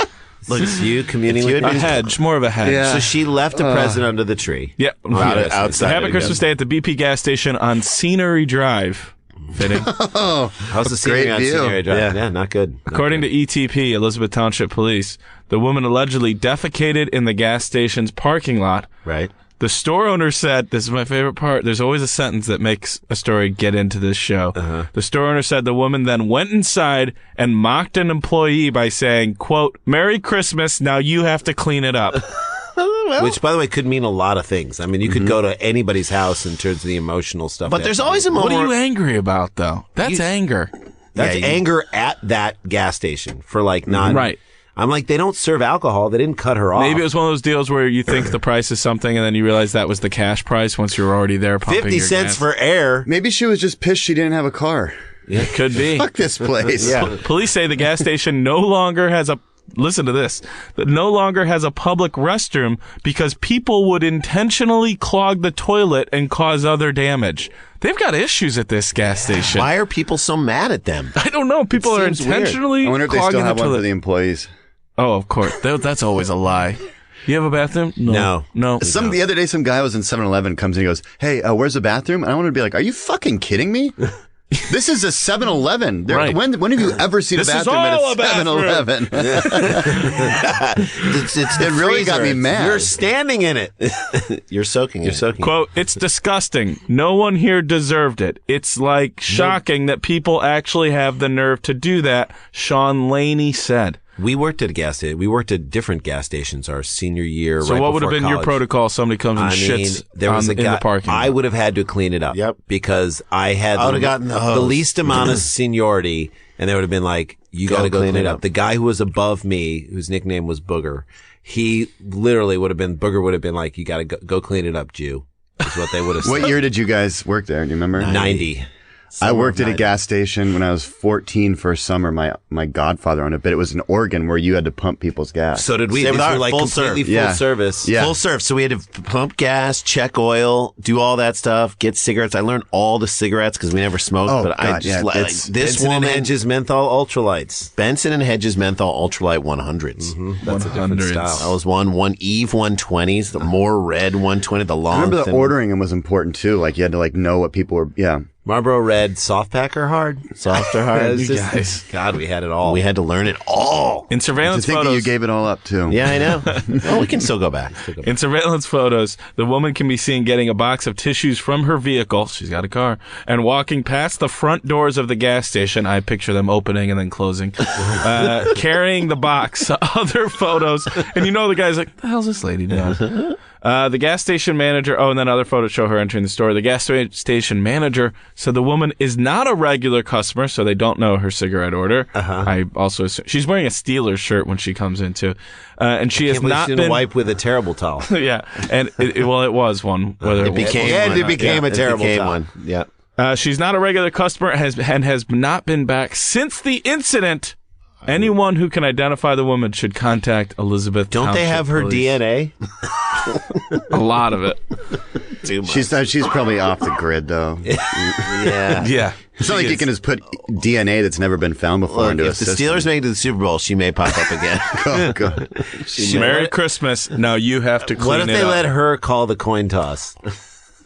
D: Look, it's you communing with
E: A hedge. More of a hedge.
F: Yeah.
D: So she left a present under the tree.
E: Yep.
D: Outside.
E: Happy Christmas Day at the BP gas station on Scenery Drive. Fitting.
D: How's the scenery
F: Great
D: on
F: view.
D: Scenery Drive? Yeah, not good.
E: According to ETP, Elizabeth Township Police, the woman allegedly defecated in the gas station's parking lot.
D: Right.
E: The store owner said, this is my favorite part, there's always a sentence that makes a story get into this show. The store owner said the woman then went inside and mocked an employee by saying, quote, "Merry Christmas, now you have to clean it up."
D: Which, by the way, could mean a lot of things. I mean, you could go to anybody's house in terms of the emotional stuff.
A: But there's always a
E: What
A: moment.
E: are you angry about, though? That's anger.
D: That's anger at that gas station for like not.
E: Right.
D: I'm like, they don't serve alcohol. They didn't cut her off.
E: Maybe it was one of those deals where you think the price is something and then you realize that was the cash price once you were already there pumping
D: 50
E: your
D: cents
E: gas.
D: for air.
F: Maybe she was just pissed she didn't have a car.
E: It could be.
F: Fuck this place.
D: Yeah.
E: Police say the gas station no longer has a listen to this. That no longer has a public restroom because people would intentionally clog the toilet and cause other damage. They've got issues at this gas station.
D: Why are people so mad at them?
E: I don't know. People are
D: seems weird.
E: intentionally
F: I wonder if they
E: clogging
F: still have
E: the
F: one
E: toilet.
F: for the employees.
E: Oh, of course. That's always a lie. You have a bathroom?
D: No.
F: The other day, some guy was in 7-Eleven, comes and he goes, "Hey, where's the bathroom?" And I want to be like, "Are you fucking kidding me? This is a 7-Eleven.
E: Right.
F: When have you ever seen
E: This
F: a
E: is
F: bathroom at
E: all
F: a
E: a bathroom.
F: 7-Eleven?"
D: It's the
F: It really got
D: freezer.
F: me mad.
D: You're standing in it. You're soaking. You're soaking.
E: Quote, "It's disgusting. No one here deserved it. It's like shocking that people actually have the nerve to do that," Sean Laney said.
D: We worked at a gas station. We worked at different gas stations our senior year.
E: So
D: right
E: what would have
D: before
E: been your
D: college.
E: protocol if somebody comes and
D: I mean,
E: shits
D: there was
E: in
D: a guy,
E: the parking lot?
D: I would have had to clean it up.
A: Yep.
D: Because I had
A: I would've gotten the hose.
D: least amount of seniority, and they would have been like, "You got to go clean it up." The guy who was above me, whose nickname was Booger, he literally would have been. Booger would have been like, "You got to go clean it up, Jew." Is what they would have said.
F: What year did you guys work there? Do you remember?
D: 90.
F: I worked at a gas station when I was 14 for a summer. My godfather owned it, but it was in Oregon where you had to pump people's gas.
D: So did we.
A: Same
D: These
A: with
D: were
A: ours,
D: like
A: full
D: completely
A: serve.
D: full
F: Yeah.
D: service.
F: Yeah.
A: Full serve. So we had to pump gas, check oil, do all that stuff, get cigarettes. I learned all the cigarettes because we never smoked.
F: Oh,
A: but I
F: God,
A: just
F: yeah,
A: like
F: it's-
A: this
D: Benson and
A: woman,
D: Hedges menthol ultralights.
A: Benson and Hedges menthol ultralight 100s.
D: That's a different
E: 100s.
D: style.
A: That was one Eve 120s, the more red 120, the
F: I
A: long.
F: remember the
A: thin-
F: ordering them was important too. Like you had to like know what people were. Yeah.
D: Marlboro Red, soft pack or hard?
A: Soft or hard.
D: It's just- God, we had it all.
A: We had to learn it all.
E: In
F: To
E: surveillance
F: think that
E: photos,
F: you gave it all up too.
A: Yeah, I know. Well, we can still go back.
E: in surveillance photos, the woman can be seen getting a box of tissues from her vehicle. She's got a car, and walking past the front doors of the gas station. I picture them opening and then closing, carrying the box. Other photos, and you know the guy's like, "What the hell's this lady doing?" The gas station manager, and then other photos show her entering the store. The gas station manager said the woman is not a regular customer, so they don't know her cigarette order. I also assume she's wearing a Steelers shirt when she comes into, and she has
D: Can't believe
E: not
D: she didn't
E: been.
D: wipe with a terrible towel.
E: Yeah, and it was one. Whether
A: It became
D: Yeah,
A: one.
D: it became a
A: It
D: terrible
A: became
D: time.
A: one. Yeah.
E: she's not a regular customer, has not been back since the incident. Anyone who can identify the woman should contact Elizabeth.
D: Don't they
E: Township
D: have her
E: Police.
D: DNA?
E: A lot of it.
A: Too much.
F: She's probably off the grid though.
A: yeah.
E: Yeah.
F: It's not like you can just put DNA that's never been found before
A: Look,
F: into a
A: if the
F: system.
A: Steelers make it to the Super Bowl, she may pop up again.
F: Oh, God.
E: Merry Christmas. Now you have to clean
D: What if
E: it
D: they
E: up.
D: let her call the coin toss?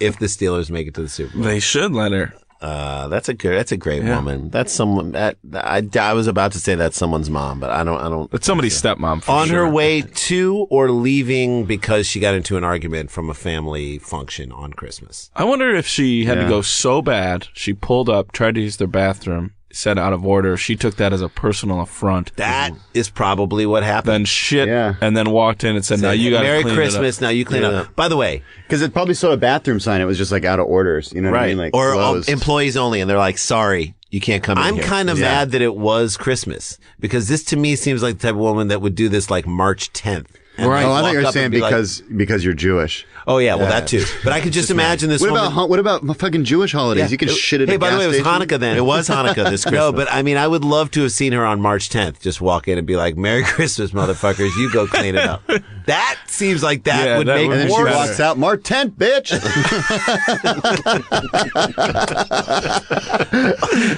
D: if the Steelers make it to the Super Bowl.
E: They should let her.
A: That's a great woman. That's someone that I was about to say that's someone's mom, but I don't.
E: It's somebody's stepmom. For
D: On
E: sure.
D: her way to or leaving because she got into an argument from a family function on Christmas.
E: I wonder if she had to go so bad, she pulled up, tried to use their bathroom, said out of order. She took that as a personal affront.
D: That is probably what happened.
E: Then shit,
F: Yeah.
E: and then walked in and said, "Now you got to
D: Merry
E: clean
D: Christmas.
E: it up."
D: Now you clean up. By the way,
F: Because it probably saw a bathroom sign. It was just like out of orders. You know what I mean? Like
A: or
F: closed.
A: employees only, and they're like, sorry, you can't come in
D: I'm
A: here.
D: kind of
F: Yeah.
D: mad that it was Christmas because this to me seems like the type of woman that would do this like March 10th. And
F: Oh, I
D: walk
F: thought you were
D: up
F: saying
D: and be like,
F: because you're Jewish.
D: oh yeah, well that too. But I could just imagine this
F: What
D: woman.
F: about what about fucking Jewish holidays?
D: Yeah.
F: You can shit at
D: Hey,
F: a
D: by the
F: gas
D: way, it was
F: station.
D: Hanukkah then.
A: It was Hanukkah this Christmas.
D: No, but I mean, I would love to have seen her on March 10th just walk in and be like, "Merry Christmas, motherfuckers! You go clean it up." That seems like that
E: Yeah,
D: would
E: that
D: make
E: would
F: And then
E: be
F: she
D: more
E: better.
F: walks out, March 10th, bitch.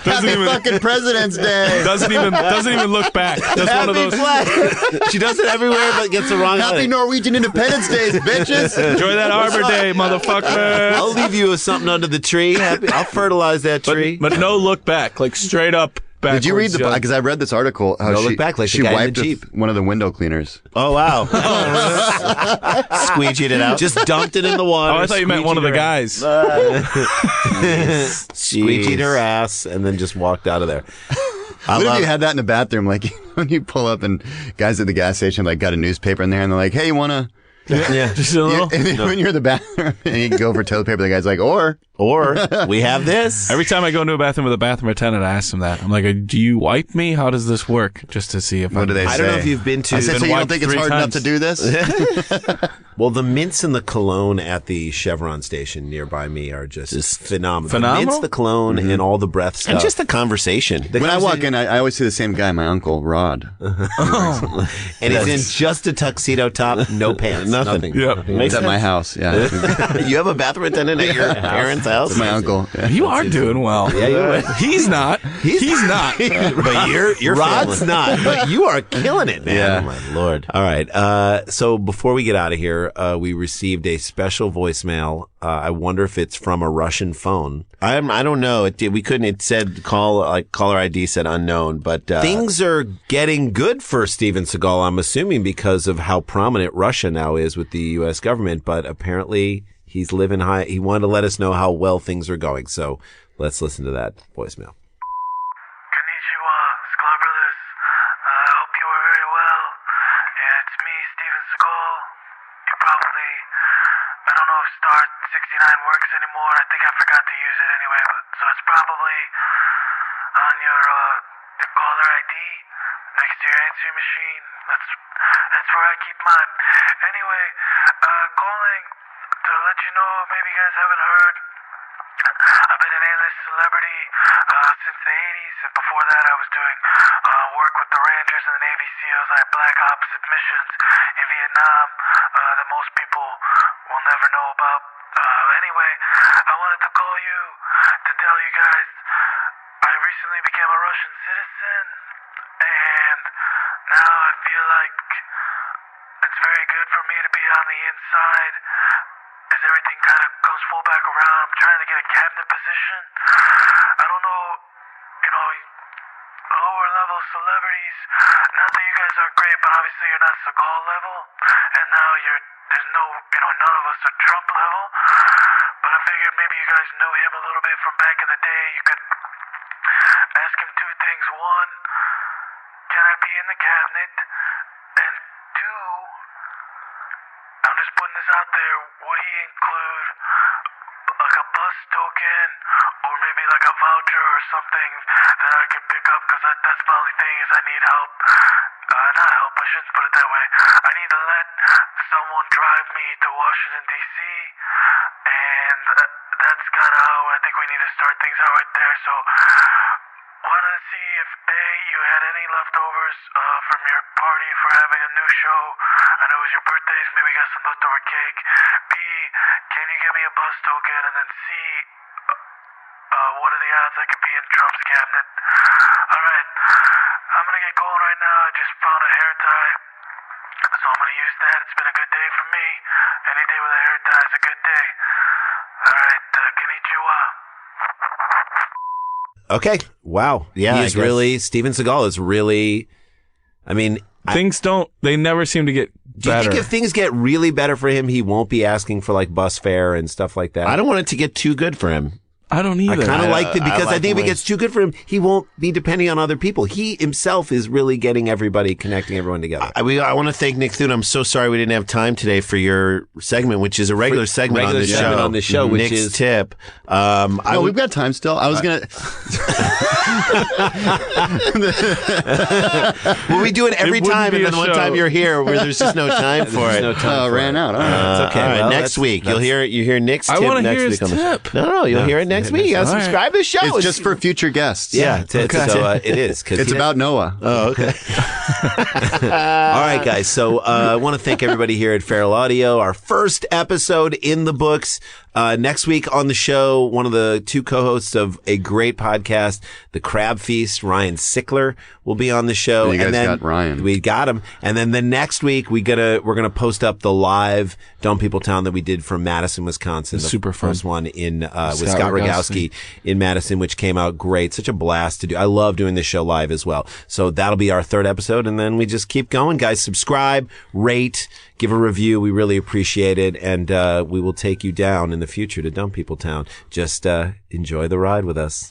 F: Happy
E: even-
F: fucking President's Day.
E: Doesn't even look back. That's one of
D: Happy
E: those.
D: flag. She does it everywhere, but gets the wrong.
F: Happy
D: holiday.
F: Norwegian Independence Days, bitches.
E: Enjoy that Arbor Day, motherfucker.
D: I'll leave you with something under the tree. I'll fertilize that tree.
E: But no look back, like straight up.
F: Did you read
E: backwards, yeah.
F: because I read this article how
D: No,
F: she,
D: look back, like the
F: she
D: guy in
F: wiped
D: the
F: with
D: Jeep.
F: one of the window cleaners.
A: Oh wow, squeegeed it out.
D: Just dumped it in the water.
E: Oh, I thought you meant one of the guys.
D: Squeegeed her ass and then just walked out of there.
F: What if you had that in the bathroom? Like when you pull up and guys at the gas station like got a newspaper in there and they're like, "Hey, you wanna?"
D: Yeah.
E: Just a little.
F: And then when you're in the bathroom and you go for toilet paper, the guy's like, "Or."
A: Or we have this.
E: Every time I go into a bathroom with a bathroom attendant, I ask them that. I'm like, "Do you wipe me? How does this work?" Just to see if
F: What do they say?
D: I don't know if you've been to.
F: I said,
E: been
F: "So you don't
E: wiped
F: think it's
E: 3
F: hard enough
E: times.
F: to do this?"
D: Well, the mints and the cologne at the Chevron station nearby me are just phenomenal.
E: phenomenal?
D: The mints, the cologne, and all the breath stuff.
A: And just the conversation.
F: When I walk in, I always see the same guy, my uncle Rod.
D: and he's in just a tuxedo top, no pants, nothing.
E: Yep.
F: It's at my house. Yeah,
A: You have a bathroom attendant at your parents' house?
F: it's my uncle. Yeah.
E: You are doing well.
D: Yeah, you are.
E: He's not. He's not.
A: But you're
D: Rod's not, but you are killing it, man.
F: Yeah.
D: Oh my lord! All right. So before we get out of here, we received a special voicemail. I wonder if it's from a Russian phone.
A: I don't know. We couldn't. It said caller ID said unknown, but
D: Things are getting good for Steven Seagal. I'm assuming because of how prominent Russia now is with the U.S. government. But apparently he's living high. He wanted to let us know how well things are going. So let's listen to that voicemail.
I: Konnichiwa, Sklar Brothers. I hope you are very well. It's me, Steven Seagal. You probably, I don't know if star 69 works anymore. I think I forgot to use it anyway, but so it's probably on your caller ID next to your answering machine. That's where I keep mine. Anyway, calling to let you know, maybe you guys haven't heard. I've been an A-list celebrity since the 80s, and before that I was doing work with the Rangers and the Navy SEALs. I had Black Ops submissions in Vietnam that most people will never know about. Anyway, I wanted to call you to tell you guys I recently became a Russian citizen, and now I feel like it's very good for me to be on the inside as everything kind of goes full back around. I'm trying to get a cabinet position. I don't know, lower level celebrities. Not that you guys aren't great, but obviously you're not Seagal level. And now there's no, none of us are Trump level. But I figured maybe you guys knew him a little bit from back in the day. You could ask him 2 things. 1, can I be in the cabinet? And 2, I'm just putting this out there, would he include like a bus token or maybe like a voucher or something that I could pick up? Because that's the only thing is I need help. Not help, I shouldn't put it that way. I need to let someone drive me to Washington, D.C. And that's kind of how I think we need to start things out right there. So wanted to see if A, you had any leftovers from your party for having a new show. I know it was your birthday, so maybe you got some leftover cake. B, can you give me a bus token? And then C, what are the odds I could be in Trump's cabinet? Alright, I'm gonna get going right now. I just found a hair tie, so I'm gonna use that. It's been a good day for me. Any day with a hair tie is a good day. Alright, konnichiwa.
D: Okay. Wow.
A: Yeah,
D: He's
A: I guess.
D: really, Steven Seagal is really, I mean,
E: They never seem to get
D: do you
E: better.
D: think if things get really better for him, he won't be asking for like bus fare and stuff like that?
A: I don't want it to get too good for him.
E: I don't
D: I
E: either.
D: kind of like it because I
A: like
D: think if
A: the
D: it
A: way-
D: gets too good for him, he won't be depending on other people. He himself is really getting everybody, connecting everyone together.
A: I want to thank Nick Thune. I'm so sorry we didn't have time today for your segment, which is a regular segment
D: regular
A: on this
D: segment
A: show.
D: on this show, which
A: Nick's
D: is-
A: tip.
F: Oh, we've got time still. I was gonna.
A: Well, we do it every
E: It wouldn't
A: time,
E: be
A: and
E: a
A: then one
E: show.
A: time you're here where there's just no time for
D: There's
A: it.
D: no time for
F: ran
D: it.
F: out. All right.
D: It's okay.
A: All right,
D: Well,
A: next week you'll hear it. You hear Nick's
E: I
A: tip
E: wanna
A: next
E: hear
A: week
E: his
A: on the show.
E: tip.
A: No, you'll hear it next week. You gotta
E: All right.
A: subscribe to the show.
F: It's just for future guests.
D: Yeah, it is. 'Cause
F: It's
D: he-
F: about Noah.
A: Oh, okay.
D: All right, guys. So I want to thank everybody here at Feral Audio. Our first episode in the books. Next week on the show, one of the two co-hosts of a great podcast, The Crab Feast, Ryan Sickler, will be on the show.
F: You guys
D: then
F: got Ryan.
D: We got him. And then the next week, we're gonna post up the live Dumb People Town that we did from Madison, Wisconsin. The
E: Super fun.
D: first one in with
E: Scott
D: Scott
E: Rogowski.
D: Rogowski in Madison, which came out great. Such a blast to do. I love doing this show live as well. So that'll be our third episode, and then we just keep going, guys. Subscribe, rate, give a review. We really appreciate it, and we will take you down in the future to Dumb People Town. Just enjoy the ride with us.